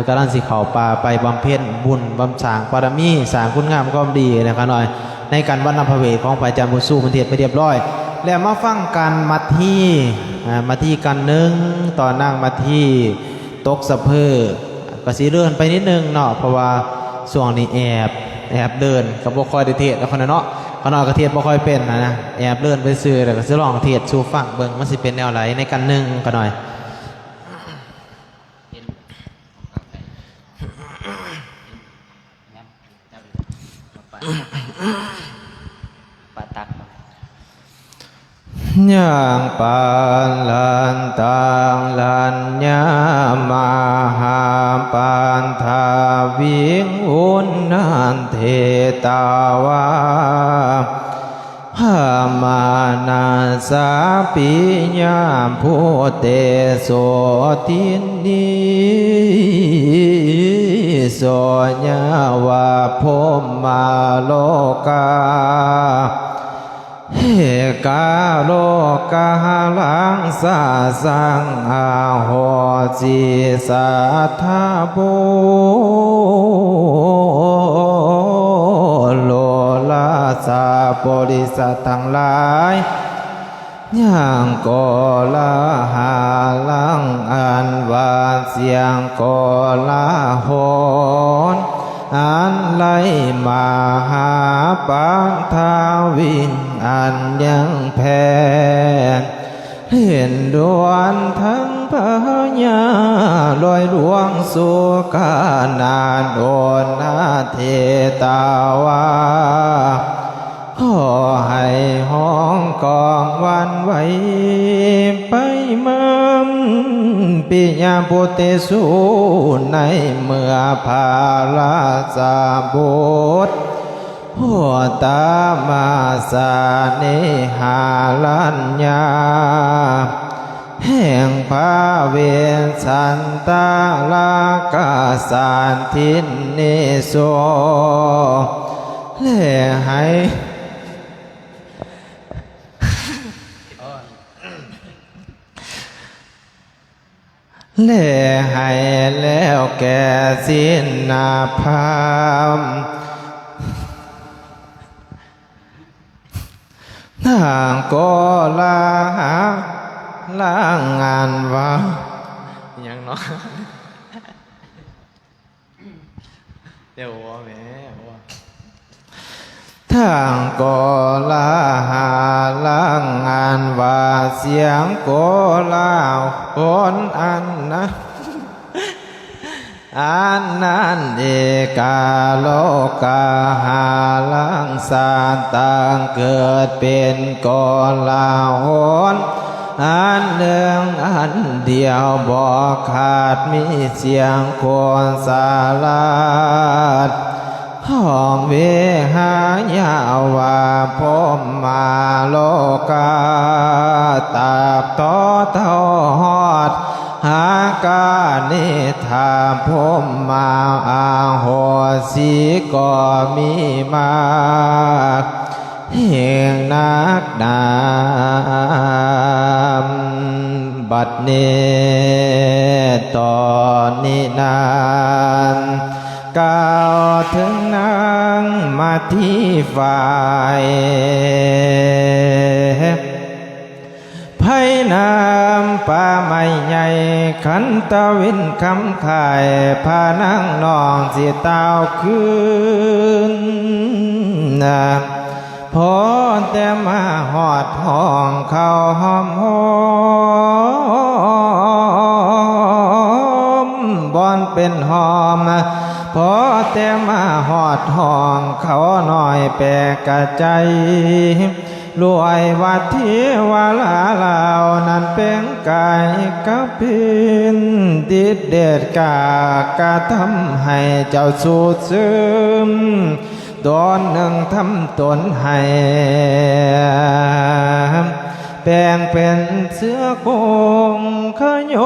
กำลังสีเข่าป่าไปบำเพ็ญบุญบำสางปารมีสางคุณงามความดีนะครับหน่อยในการวันนภเวทของพระอาจารย์บุญสู้มันเทศไปเรียบร้อยแล้วมาฟังกันมาที่กันหนึ่งตอนนั่งมาที่ตกสะเพอก็สีเลื่อนไปนิดนึงเนาะเพราะว่าช่วงนี้แอบเดินกับบ่ค่อยได้เทศแล้วคนเนาะขนอยกระเทียดบ่ค่อยเป็นนะแอบเลื่อนไปซื้อแล้วก็สิลองเทศสู่ฟังเบิ่งมันสิเป็นแนวไหนในกันหนึ่งก็หน่อยปะตักย่างปานลันตังลัญญามาหาปานทาวิงอุนนันเทตาวาหามานาสาปิญาภูเตโสตินีโสญาวาพมมาโลกาเฮกาโลกาลังสาสังอาโหจิสัทธาโบโลลาสาบริสัททั้งหลายย่างก็ละหาลังอันว่าเสียงก็ละหอนอันไลมาหาปันทาวิงอันยังแผ่เห็นดวนทั้งพญาลอยหลวงสุกานานโอนนาเทตาวาขอให้ห้องกองวันไหวไปมั่มปิญาปุเตสุในเมื่อภาลาสาบุตรหัวตามาสาเนหาลัญญาแห่งพระเวสสันตาลากาสานทินเนโสและให้แล้วแก่สิ้นนาภามทางก็ลาล้างงานว่ายังเนาะเดี๋ยวว่าแม่ว่าทางก็ลาหาล้างงานว่าเสียงก็ลาคนอันนะอันนั้นเอกาโลกาหาลังสานต่างเกิดเป็นกอลาหนอันหนึ่งอันเดียวบอกขาดมีเสียงคนสาลาดห้องเวหายาวาพมมาโล กาตาบต่อเท่าหอดหากาเนธาพมมาอาโหสีก็มีมากเหียงนักนามบัดเนตอนนี้นานก้าวถึงนางมาที่ฝ่ายไพน้ำป่าไม้ใหญ่ขันตะวินคำข่ายพานั่งนองสิเต้าคืนพอแต่มาหอดห้องเข้าหอมหอมบอนเป็นหอมพอแต่มาหอดห้องเขาหน่อยแปลกะใจรวยวัดที่วาลาลาวนั้นเป็นกายกับพินดิดเด็ดกากะทำให้เจ้าสูดซึมตอนหนึ่งทำตนให้แปลงเป็นเสือโคงขย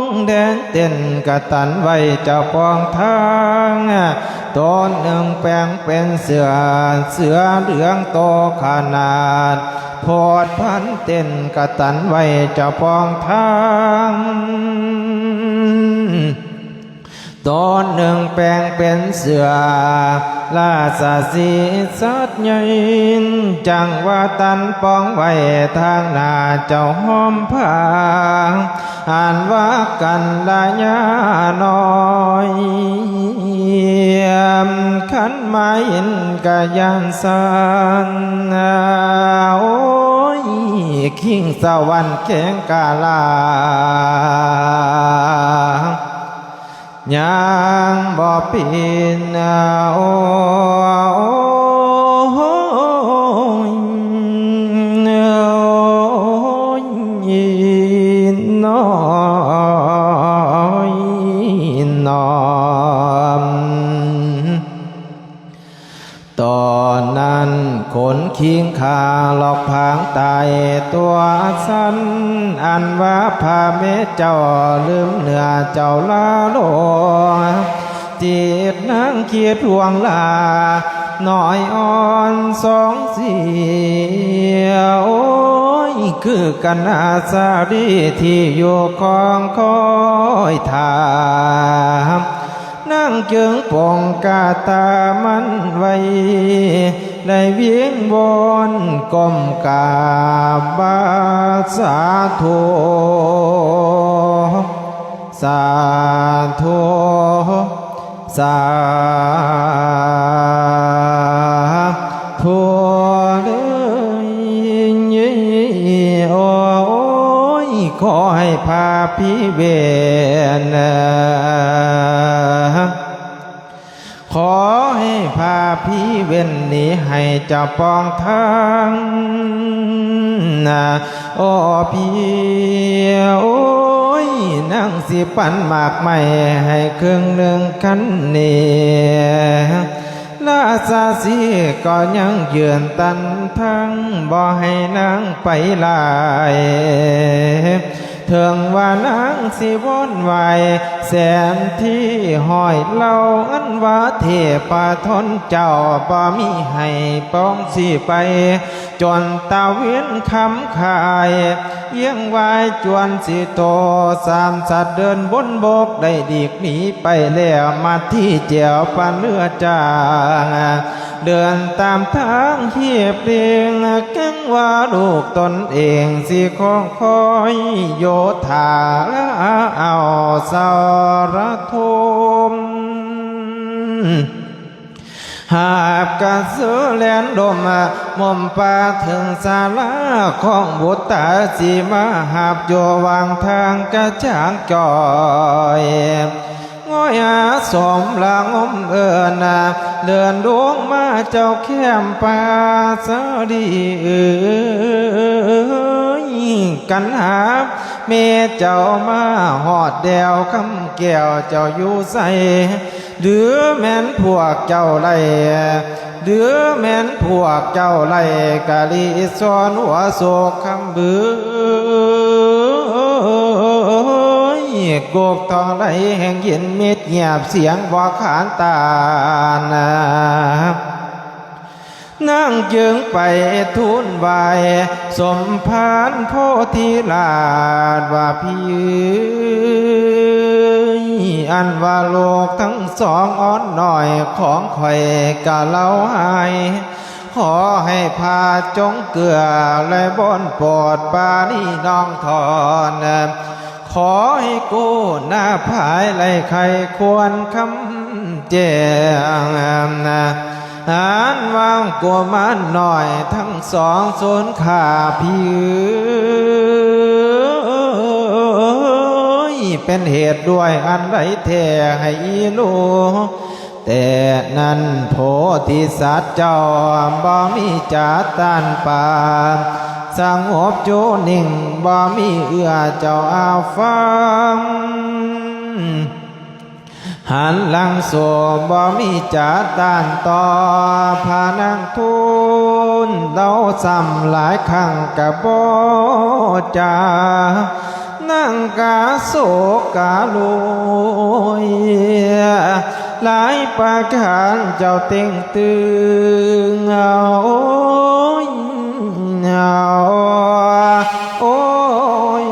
งแดงเต้นกะตันไว้เจ้าปองทางตอนหนึ่งแปลงเป็นเสือเหลืองโตขนาดโพดพันเต้นกะตันไว้เจ้าปองทางตอนหนึ่งแปลงเป็นเสือลาสาสีสัดใหญ่จังว่าตันปองไว้ทางหน้าเจ้าหอมผ้าอ่านว่ากันลายาน้อยขันไม้อินกะยันสันโอ้ยขิงสวรรค์แข็งกาลายังบ่ปีนโอ้ยน้อยนอมตอนนั้นขนคิงคาหลอกผางตายตัวสั้นอันว่าพาเมเจ้าลืมเนื้อเจ้าลาโลจิตนางเคียดห่วงลาหน่อยอ่อนสองเสียโอ้ยคือกันอาสาดีที่อยู่คองคอยถามนั่งเจิงปองกาตามันไว้ได้เวียงบนก้มกาบาสาธุสาธุสาธุเลยโอ้ยขอให้พาพี่เวนขอให้พาพี่เว้นนี้ให้เจ้าปองทางโอ้พี่โอ้ยนั่งสิปันหมากไม่ให้ครึ่งหนึ่งกันเนี่ยลาซาสีก็ยังยืนตันทั้งบ่ให้นั่งไปลายเถิงว่านางสิวนไหวแสนที่ห้อยเล่าอันว่าเทพาทนเจ้าบ่มีให้ป้องสิไปจนตาเวียนคำขายเยี่ยงวายจวนสิโตสามสัตว์เดินบนบกได้ดีกหนีไปแล้วมาที่เจียวปานเลือจางเดินตามทางเฮียเปลียงแก้งว่าลูกตนเองสิคองคอยโยธาและเอาสารทุมหาบกระสือแลนดมมอมปาถึงศาลาของบุตรสีมาหาบโยวางทางกระจางจอยง้อยอาสมละงมเอิญเดินดวงมาเจ้าแคมป่าสาดีกันหาเมเจ้ามาหอดแดวคำแก้วเจ้าอยู่ใส่หรือแม่นพวกเจ้าไล่ เดือแม่นพวกเจ้าไล่กะลีสอนหัวโศกคำบือกบทองไหลแห่งเย็นเม็ดเงียบเสียงบ่ขานตานานั่งจึงไปทูลไหวสมภารโพธิลาชว่าพี่อันว่าโลกทั้งสองอ่อนหน่อยของข่อยกะเล่าให้ขอให้พาจงเกลือและบนปอดปานี่น้องทอนขอให้กู้หน้าภายไล่ใครควรคำเจงอ่านวางกลัวมันหน่อยทั้งสองสูญขาพี่เป็นเหตุด้วยอันไรแท้ให้รู้แต่นั้นโพธิสัตว์เจ้าบ่มีจาตันปาสงบโจนิ่งบ่มีเอื้อเจ้าอาฟังหันหลังโสบ่มีจาตันต่อพานังทูลเราซ้ำหลายครั้งกับบ่จานั่งกาโศกาลุยหลายประการเจ้าเต็งตึงโอ้ยโอ้ย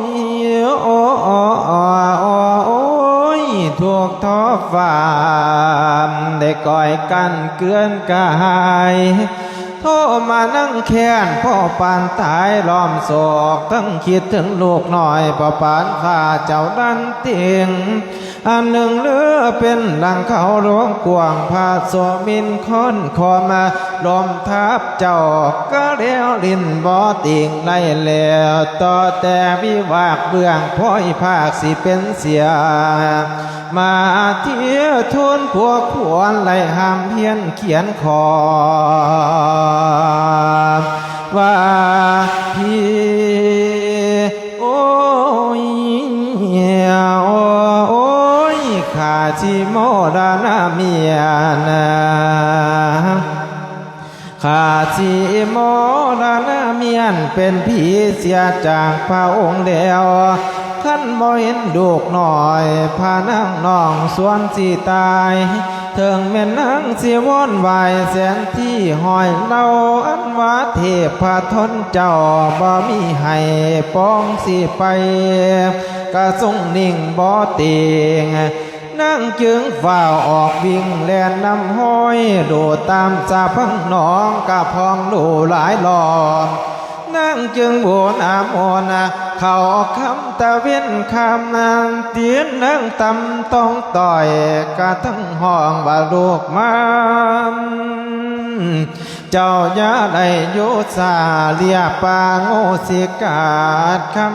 โอ้ยถูกท้อฟ้าได้ก่อยกันเกือนกายโทรมานั่งแค้นพ่อปานตายล้อมโศกทั้งคิดถึงลูกหน่อยพ่อปานฝ่าเจ้าดันเตียงอันหนึ่งเลือเป็นหลังเขาหลวงกวางพาโสมินค้นคอมาลมทับเจ้าก็เลี้ยวลิ้นบ่ติงไล่แล้วต่อแต่วิวากเบื้องพ้อยภาคสิเป็นเสียมาเที่ยวทุนพวกขวนไล่ห้ามเพียนเขียนขอว่าพี่โอ้ยโอ้ยข้าชิโมดานาเมียนะข้าชิโมดานาเมียนเป็นผีเสียจากพระองค์แล้วขั้นบ่เห็นดูกหน่อยพานั่งน้องสวนสิตายเถิงแม่นั่งสิวนไหวแสนที่หอยเล่าอันว่าเทพพาทนเจ้าบ่มีให้ป้องสิไปกะทรงนิ่งบ่เตีงนั่งจึงฝ่าออกวิ่งแล่นนำห้อยดูตามสาพังหนองกะพองดูหลายหลอดนั่งจึงโบนอามอนเขาคำตะเว้นคำนางเตียนนั่งตำต้องต่อยกะทั้งห้องบาลูกมาเจ้าอย่าได้โยสาเลียปาโงสิกาดคำ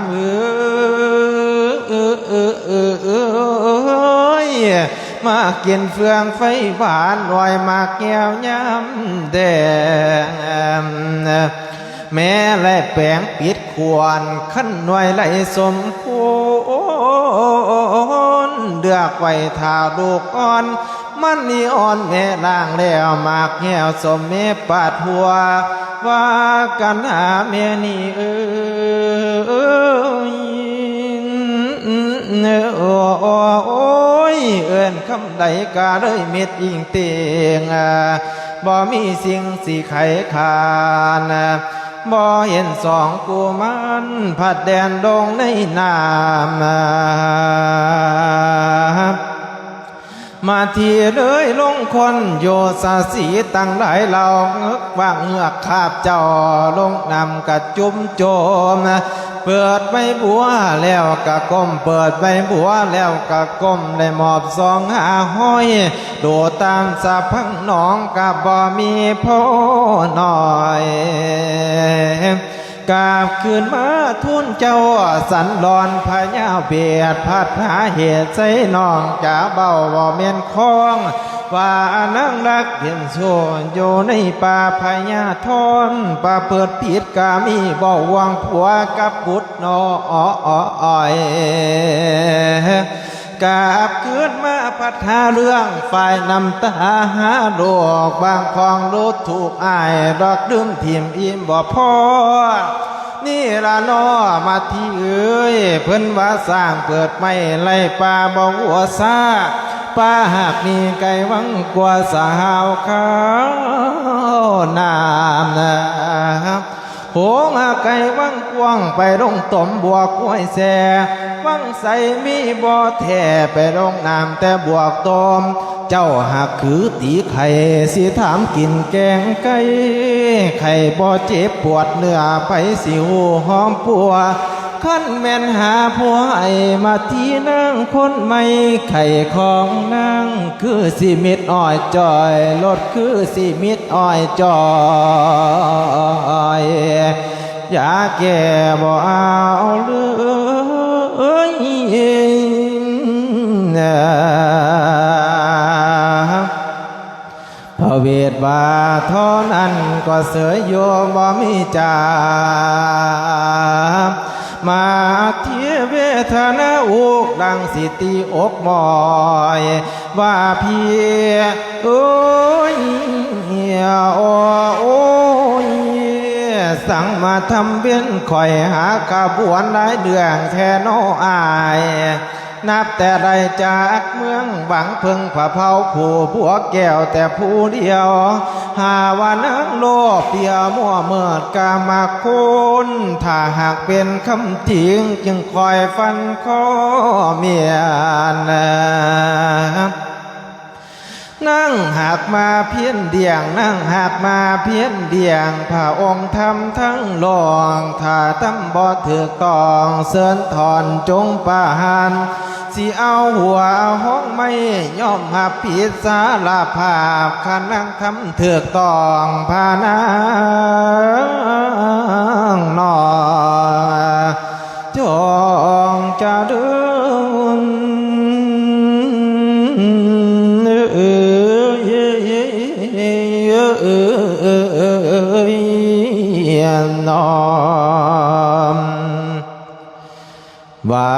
มากินเฟืองไฟหวานลอยมาแก้วย้ำแดงแม่และแปลงปิดควรขั้นหน่วยไหลสมควรเดือกไว้ทาลูกอ่อนมันนี่อ่อนแม่ล่างแล้วมากแก้วสมเมปาดหัวว่ากันหาแม่นี่โอ้ยเอิ้นคำใดกาเลยเม็ดอิงเตียงบ่มีสิ่งสิไขคานบ่เห็นสองกูมันผัดแดนดงในน้ำมาทีเลยลงคนโยสาสีตั้งหลายเหล่าว่างเงือกคาบเจ้าลงนำกระจุ่มโจมเปิดใบบัวแล้วกะก้มเปิดใบบัวแล้วกะก้มได้หมอบสองหาห้อยโดตามสะพังหนองกะบ่มีพ่อหน่อยกาบคืนมาทุนเจ้าสันหลอนพญาเบียดพัดหาเหตุใส่น้องจะเบาบ่เมียนคองว่านั่งรักเพียงโซอยู่ในป่าพญาทอนป่าเปิดปิดกามีบ่วางผัวกับบุตรนออ้อย กาบคืนมาพัดหาเรื่องฝ่ายนำตาหาดอกบางพองรู้ถูกอายดอกดื่มทิมอิ่มบ่พอนี่ละนอมาที่เอ้ยเพิ่นว่าสร้างเปิดไม่ไล่ป่าบ่หัวซาป่าหากมีไก่วังกว่าสาวขาวนามนะครับโหงาไก่วังกว้างไปลงต้มบวกกล้วยแซ่วังใสมีบ่อแท่ไปลงน้ำแต่บวกต้มเจ้าหากคือตีไข่สิถามกินแกงไก่ไข่บ่เจ็บปวดเนื้อไปสิวหอมปัวขั้นแม่นหาผัวไอมาที่นั่งคนไม่ไข่ของนั่งคือสิมิดอ้อยจอยรถคือสิมิดอ้อยจอยอย่าแก่บ่เอาเลยพระเวทว่าเท่านั้นก็เสยโยบ่มีจามาเทียเวทนาอุกดังสิติอกมอยว่าเพียโอ้ยโอ้ยสั่งมาทำเบี้ยนคอยหากระบวนหลายเดือนแทนโออายนับแต่ใดจากเมืองหวังพึ่งผ่าเผาผู้ผัวแก้วแต่ผู้เดียวหาว่านังโลภเปียมั่วเมิดกามาคุณถ้าหากเป็นคำจริงจึงคอยฟันข้อเมียนั่งหากมาเพี้ยนเดียงนั่งหากมาเพี้ยนเดียงพระองค์ทำทั้งหลวงถ้าทำบ่ถือตองเสินถอนจงประหารสิเอาหัวห้องไม่ย่อมหับผิดสารภาพขันนั่งทำถือตองพานางนอจงจะดึงน้อมว่า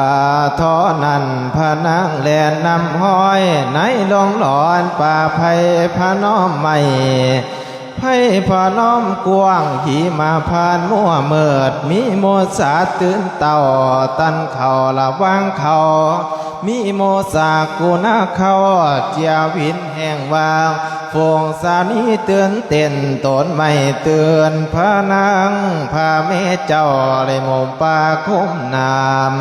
ท่อนั้นพระนางแลนนำห้อยในลงหลอนป่าไผ่พระน้อมใหม่ไผ่พระน้อมกว้างขี่มาผ่านมั่วเมิดมีโมสาตื่นเต่าตันเข่าละวางเข่ามีโมสากุณาเขาเจียวินแห่งวางฟงสานีเตือนเต้นตนไม่เตือนพระนางพระแม่เจ้าเลยโมป่าคุ้มนาม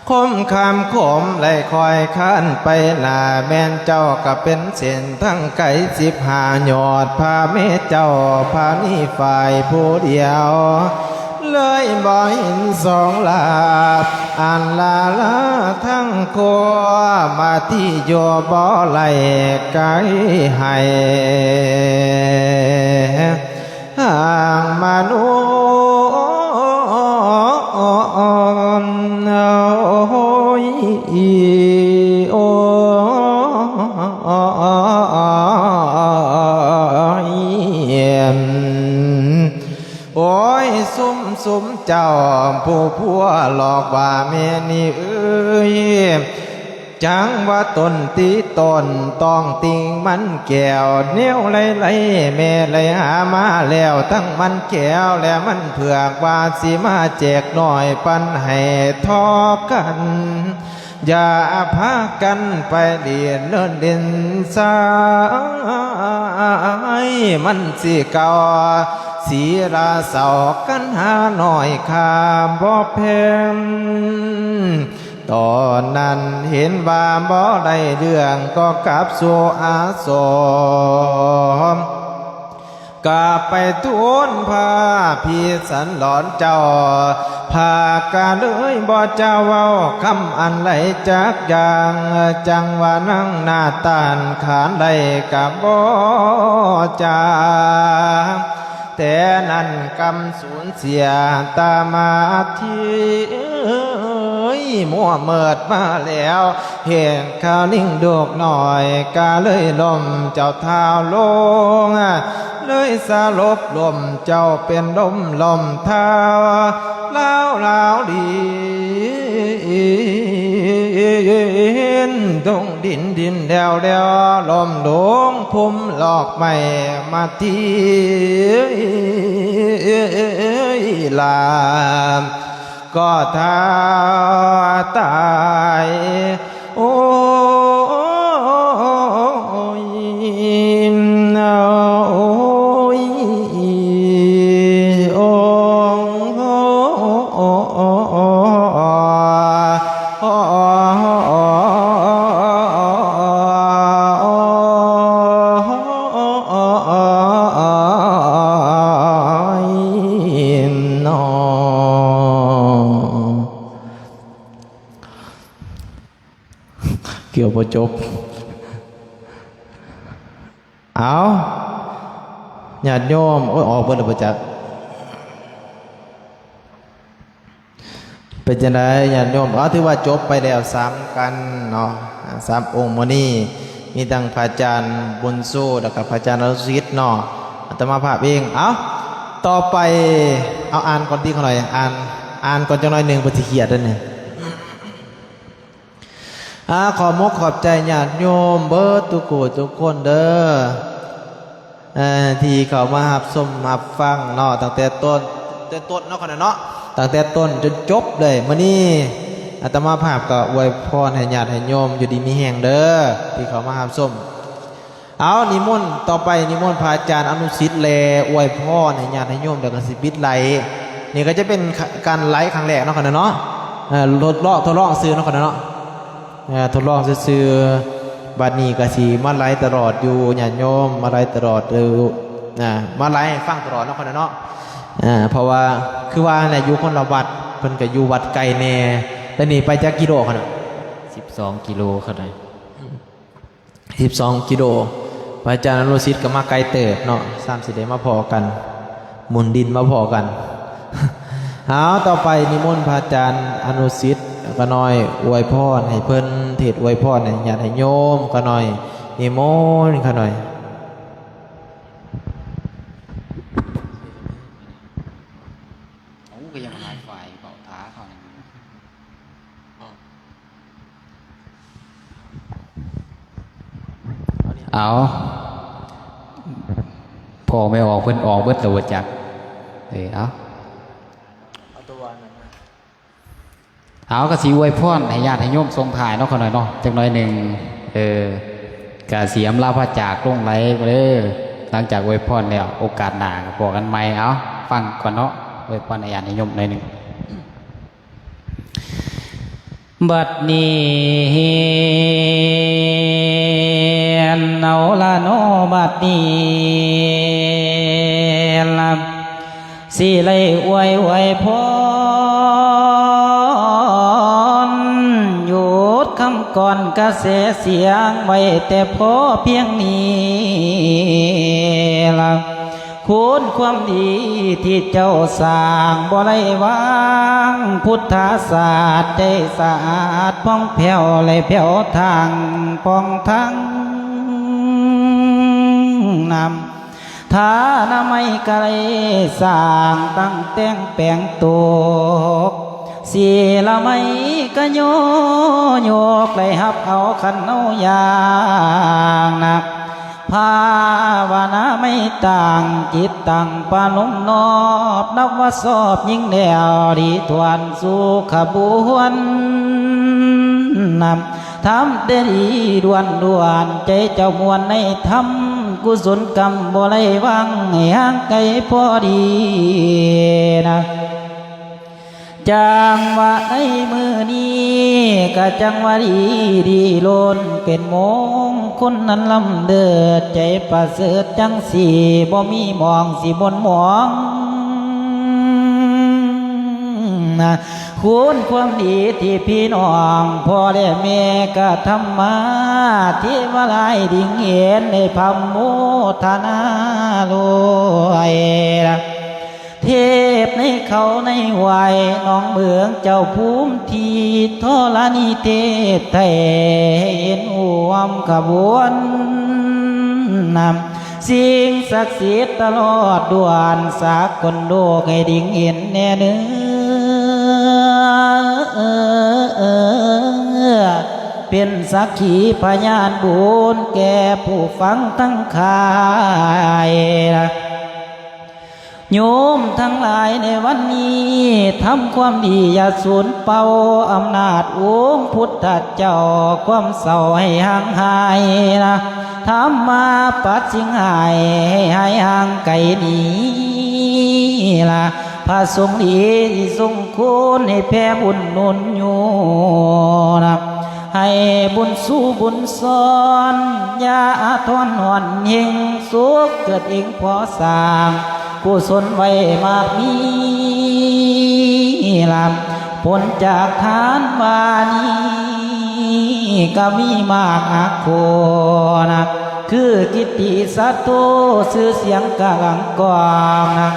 คมคำคมไหลคอยขันไปหน้าแม่นเจ้าก็เป็นเส้นทั้งไก่15ยอดพระแม่เจ้าพระนี่ฝ่ายผู้เดียวเลยบ่เห็นสองลาบอันลาทั้งครัวมาที่โยบ่ไหลไก่ให้ห่างมานุโอ้ยซุ่มเจ้าผู้ผัวหลอกว่าแม่นี่เอ้ยจังว่าตนตีตนต้องติงมันแก้วเนี้ยวไหลแม่ไหลหามาแล้วทั้งมันแก้วและมันเผือกว่าสิมาแจกหน่อยปันให้ทอกันอย่าพากันไปเรียนเลินเด่นสายมันสิเก่าสีราเสากันหาหน่อยข้ามบ่เพมตอนนั้นเห็นว่าบ่ได้เรื่องก็กลับสู่อาสมกลับไปทูลพาพี่สันหลอนเจ้าพากาเลยบ่เจ้าเว้าคำอันไหลจากอย่างจังว่านั่งหน้าตานขานได้กับบ่จาแต่นั้นกำสูญเสียตามาที่มั่วเมิดมาแล้วเห็นข้าวนิ่งดอกหน่อยกาเลยลมเจ้าเท้าลงเลยสลบลมเจ้าเป็นลมเท้าลาวดี นดงดินดินแดวแดวลมดงพุ่มหลอกไม่มาทีลามก็ท้าตายโอ้ยโอ้ยโอ้เกี่ยวประจบเอาญาติโยมโอ้ยออกเบิดแล้วประจักษ์เป็นจังไดญาติโยมถือว่าจบไปแล้ว3กันเนาะ3องค์มื้อนี้มีทั้งพระอาจารย์บุญสู้แล้วก็พระอาจารย์อนุสิทธิ์เนาะอาตมาภาพเองเอาต่อไปเอาอ่านก่อนที่เขาหน่อยอ่านก่อนจังหน่อยหนึงบ่สิเครียดเด้อเนี่ยขอมกขอบใจญาติโยมเบิดทุกคนเด้อที่เขามาหับชมหับฟังเนาะตั้งแต่ต้นเนาะคนเนาะตั้งแต่ต้นจนจบเลยมื้อนี้อาตมาภาพก็อวยพรให้ญาติให้โยมอยู่ดีมีแห่งเด้อที่เขามาหับชมเอานิมนต์ต่อไปนิมนต์พระอาจารย์อนุสิทธิ์แลอวยพรให้ญาติให้โยมเดี๋ยวก็สิปิดไลฟ์นี่ก็จะเป็นการไลฟ์ครั้งแรกเนาะคนเนาะทดลองซื้อเนาะคนเนาะทดลองซื้อบัดนี้ก็สิมาไลฟ์ตลอดอยู่ญาติโยมมาไลฟ์ตลอดอยู่มาไลฟ์ให้ฟังตลอดเนาะคนเนาะเพราะว่าคือว่าเนี่ยอยู่คนละวัดเพิ่นก็อยู่วัดไกลแน่แต่นี่ไปจักกิโลคั่นน่ะ12 กิโลครับได้12 กิโลพระอาจารย์อนุสิทธิ์ก็มาไกลเติบเนาะ3สิได้มาพอกันหมุนดินมาพอกันเอาต่อไปนิมนต์พระอาจารย์อนุสิทธิ์ก็หน่อยอวยพรให้เพิ่นเทศอวยพรให้ญาติให้โยมก็หน่อยนิมนต์ก็หน่อยก็ยังหายไฟเบาท้าเขาเอาพอไม่ออกเพิ่นออกเบิดตัวจักเอาก็สิอวยพรให้ญาติให้โยมทรงถ่ายเนาะคนหน่อยเนาะจักหน่อยหนึ่งกะเสียมลาพระจากลงไหลไปเลยหลังจากอวยพรแล้วโอกาสหน้าก็บอกกันใหม่เอาฟังก่อนเนาะอวยพรให้ญาติให้โยมหน่อยหนึ่งบัดนี้เอาละโนบัดนี้ละสิเลยอวยพรหยุดคำก่อนกระแสเสียงไว้แต่พอเพียงนี้ละคุณความดีที่เจ้าสร้างบ่ได้วางพุทธศาสตร์ใจสะอาดป้องแผ่วเลยแผ่วทางป้องทั้งนำฐานะไม่ไกลสร้างตั้งแต่งแปลงตัวเสียละไม่ก็โยกเลยหับเอาขันเอาอย่างนักภาวนาไม่ต่างจิตตั้งปานุมนอบนับว่าสอบยิ่งแนวดีทวนสู่ขบวนนำทำได้ดีด่วนใจเจ้ามวลในธรรมกุศลกรรมบ่ไลวังให้ห่างไกลพอดีนะจังว่าในมือนี้ก็จังว่าดีล้นเป็นมงคนนั้นลำเดิดใจประเสริฐจังสีบ่มีมองสีบนหมองนะคุณความดีที่พี่น้องพ่อและแม่ก็ทำมาที่ว่าลายดิ่งเห็นในพระโมทนาลอยเทพในเขาในวัยน้องเมืองเจ้าภูมิทีทรณีเทพไทยเห็นอ่วมขบวนนำสิ่งศักดิ์สิทธิ์ตลอดด่วนสากลโลกให้ดิ่งเห็นแน่เนื้อ เป็นสักขีพยานบุญแก่ผู้ฟังทั้งขายโยมทั้งหลายในวันนี้ทำความดีอย่าสูญเป่าอำนาจองค์พุทธเจ้าความเศร้าให้ห่างหายนะทำมาปัดสิ่งหายให้ห่างไกลหนีละพระสงฆ์ดีที่ทรงคุณให้แผ่บุญหนุนอยู่นะให้บุญสู้บุญซ้อนอย่าอาทรหอนเฮงสุขเกิดเองพอสร้างกุศลไว้มากมีลำผลจากทานวานีก็มีมากอักโคนะคือกิตติสัตโตชื่อเสียงกะลังกองนะ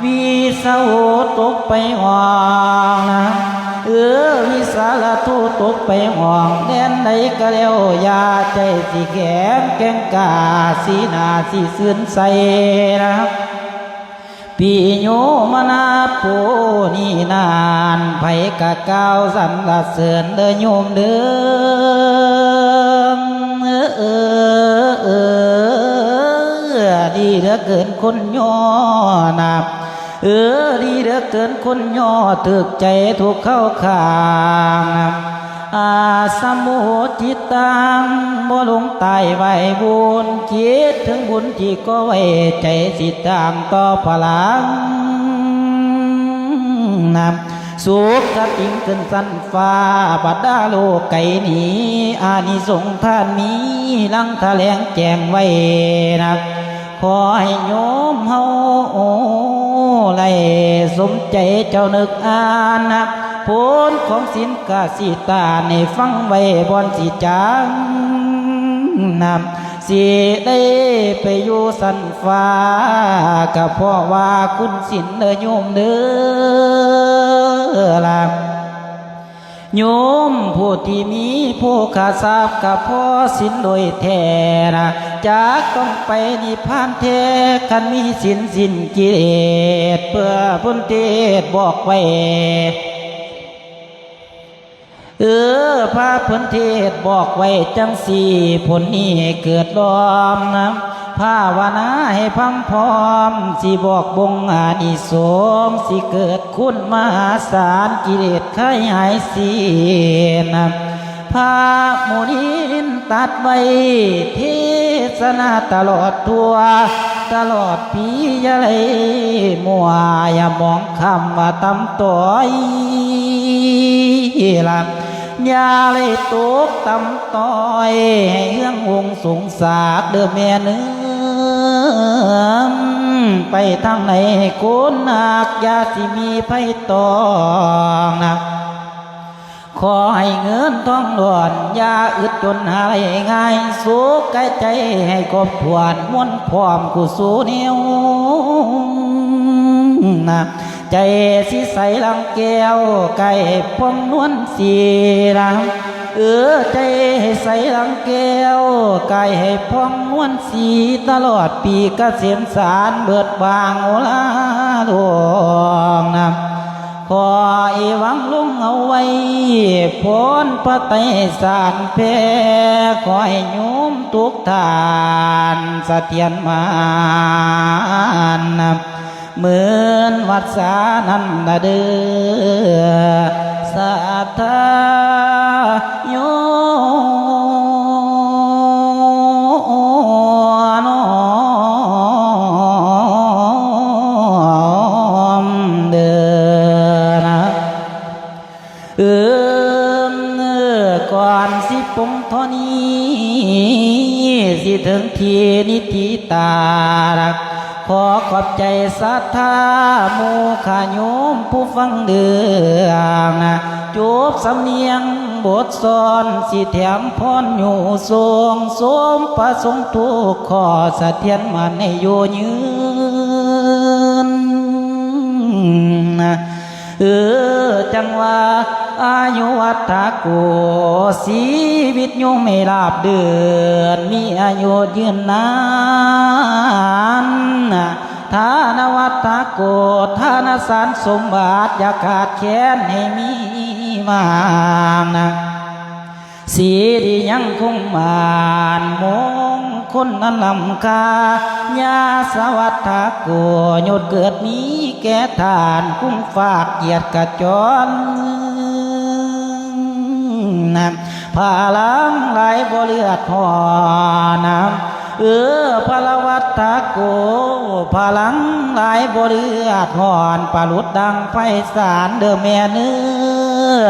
วิสาโหตกไปห่วงนะวิสาละทูตกไปห่วงแดนใดก็แล้วยาใจสิแข็งแกงกาสีนาสีซื่นใสนะปีโยมนาโพนี่นานไผกะก้าวสรรเสริญเด้อโยมเด้อดีเหลือเกินคนย่อนับดีเหลือเกินคนย่อถึกใจถูกเข้าข้างอาสมุจิตังบ่ลงตายไว้บุญคิดถึงบุญที่ก็ไว้ใจสิตามต่อพลังนำสุขกติงขึ้นสันฟ้าบัดดาโลกไก่หนีอานิสงส์ท่านมีลังแถลงแจงไว้นะขอให้โยมเฮาไล่สมใจเจ้านึกอ่านนะผลของศีลกสิตาในฟังไว้บอนสิจังนำสิได้ไปอยู่สันฟ้าก็เพราะว่าคุณศีลเด้อโยมเด้อล่ะโยมผู้ที่มีผู้ขาทราบกับพ่อศีลโดยแท้นะจากต้องไปนิพพานแท้คันมีศีลสิ้นกิเลสเพื่อพ้นเทศบอกไว้พระพุทธเทศบอกไว้จังสี่ผลนี้เกิดล้อมนะภาวนาให้พังพร้อมสิบอกบงอานิสงส์สิเกิดคุณมหาศาลกิเลสไข้หายสิ้นนะพระมุนีตัดไว้เทศนาตลอดทั่วตลอดปียะเลยมัวอย่ามองคำว่าตำต่อยละอย่าเลยตกตำต้อยให้เรื่องวงสงสารเด้อแม่เนื้อไปทางไหนโกนนักอย่าสิมีไผตองนะขอให้เงินทองล้วนอย่าอึดจนหาง่ายสุขกายใจให้ครบถ้วนม้วนพร้อมกุศลเนียวนะใจสิใสลังแก้วไก่พองนวลสีรังใจให้ใสลังแก้วไก่ให้พองนวลสีตลอดปีกเกษมสารเบิดบางโอลาดวงนะขอหวังลุงเอาไว้พ้นพระไตรสารแพ่ขอให้โยมทุกท่านเสถียรมานะเหมือนวัดสานันดาเดือสัทธาโยนเดือนะก่อนสิปงทอนี้สิถึงทีนิติตารักขอขอบใจศรัทธาโมขาโยมผู้ฟังเดืองจบสำเนียงบทสอนสิแถมพรอยู่ทรงสมประสงค์ทุกข้อเสถียรมันให้อยู่ยืนจังว่าอายุวัฏโกชีวิตโยมไม่ลาบเดือนมีอายุยืนนานทานวัฏโกทานสารสมบัติอย่าขาดแคลนให้มีมากนะ สีดียังคงมานมงคนนั้นลำคายาสวัสดิ์โกโยดเกิดนี้แก่ทานคุ้มฝากเกียรติกระจรน้ำพาลังไหลบ่เลือดหอน้ำพลวัตตะโกพลังไหลบ่เลือดหอนปลุดดังไฟสารเด้อแม่เนื้อ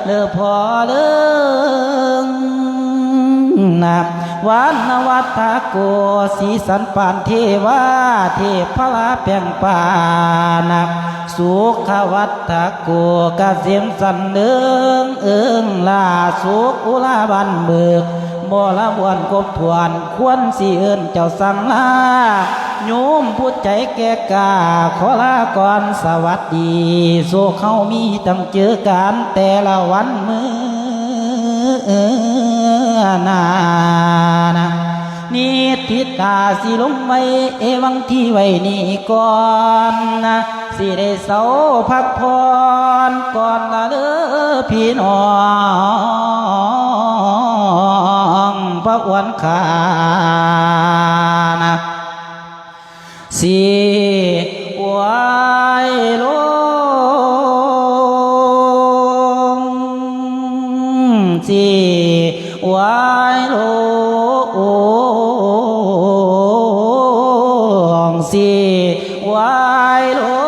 เด้อพอเด้อนะวันนวัตตะโกสีสันปานเทวาเทพลาเปียงปานะสุขวัตตะโกกเสียมสันเดิงลาสุขอุลาบันเบิกบ่ละบวนกบทวนควรสิเอิ้นเจ้าสังลาโยมผู้ใจแก่กาขอลาก่อนสวัสดีโซเขามีตั้งเจอกันแต่ละวันมือนานะนิทิตาสิลงไว้เอวังที่ไว้นี่ก่อนนะสิได้เศร้าพักพรก่อนละเด้อพี่น้องพระวันขานะสิไว้ลงสิไว้ลงสิไว้ลง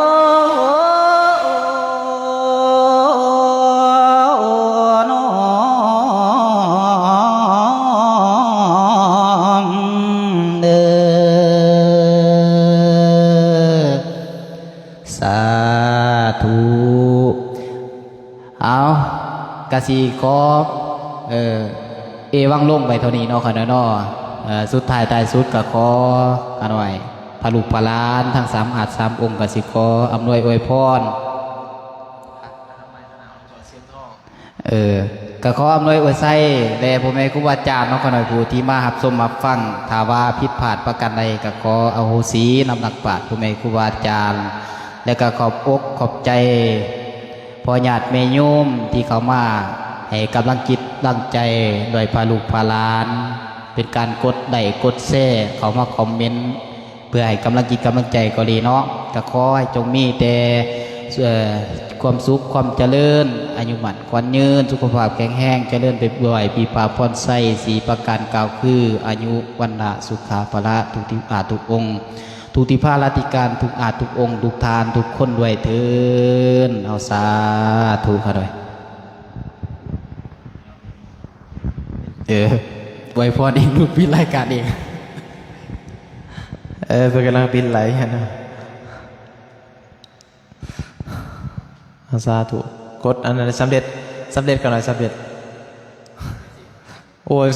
เด้อสาธุเอากะสิขอเอวังลงไปเท่านี้เนาะค่ะเนาะสุดท้ายท้ายสุดก็ขอกันหน่อยพระลูกพระหลานทั้งสามอาจสามองค์กสิขออำนวยอวยพรก็ขออำนวยอวยไส้แด่พ่อแม่ครูบาอาจารย์เนาะค่ะหน่อยผู้ที่มาหับชมมาฟังถ้าว่าผิดพลาดประการใดก็ขออโหสินำหนักปราชญ์พ่อแม่ครูบาอาจารย์และก็ขอบอกขอบใจพ่อญาติแม่โยมที่เขามาให้กำลังจิตตั้งใจโดยพาลูกพาหลานเป็นการกดไลค์กดแชร์เขามาคอมเมนต์เพื่อให้กำลังจิตกำลังใจก็ดีเนาะก็ขอให้จงมีแต่ความสุขความเจริญอายุมั่นขวัญยืนสุขภาพแข็งแรงเจริญไปบ่อยปีปาพรไส้สีประการกล่าวคืออายุวันละสุขาภละทุกทิอาทุกองค์ทุกทิพาราติการทุกอาทุกองค์ทุกทานทุกคนด้วยเถิดเอาสาธุค่ะด้วยไว้พอเองลูกพิรายการเองเป็นกำลังปินไหลนะสาธุกดอันนั้นสำเร็จกันหน่อยสำเร็จโอ้ย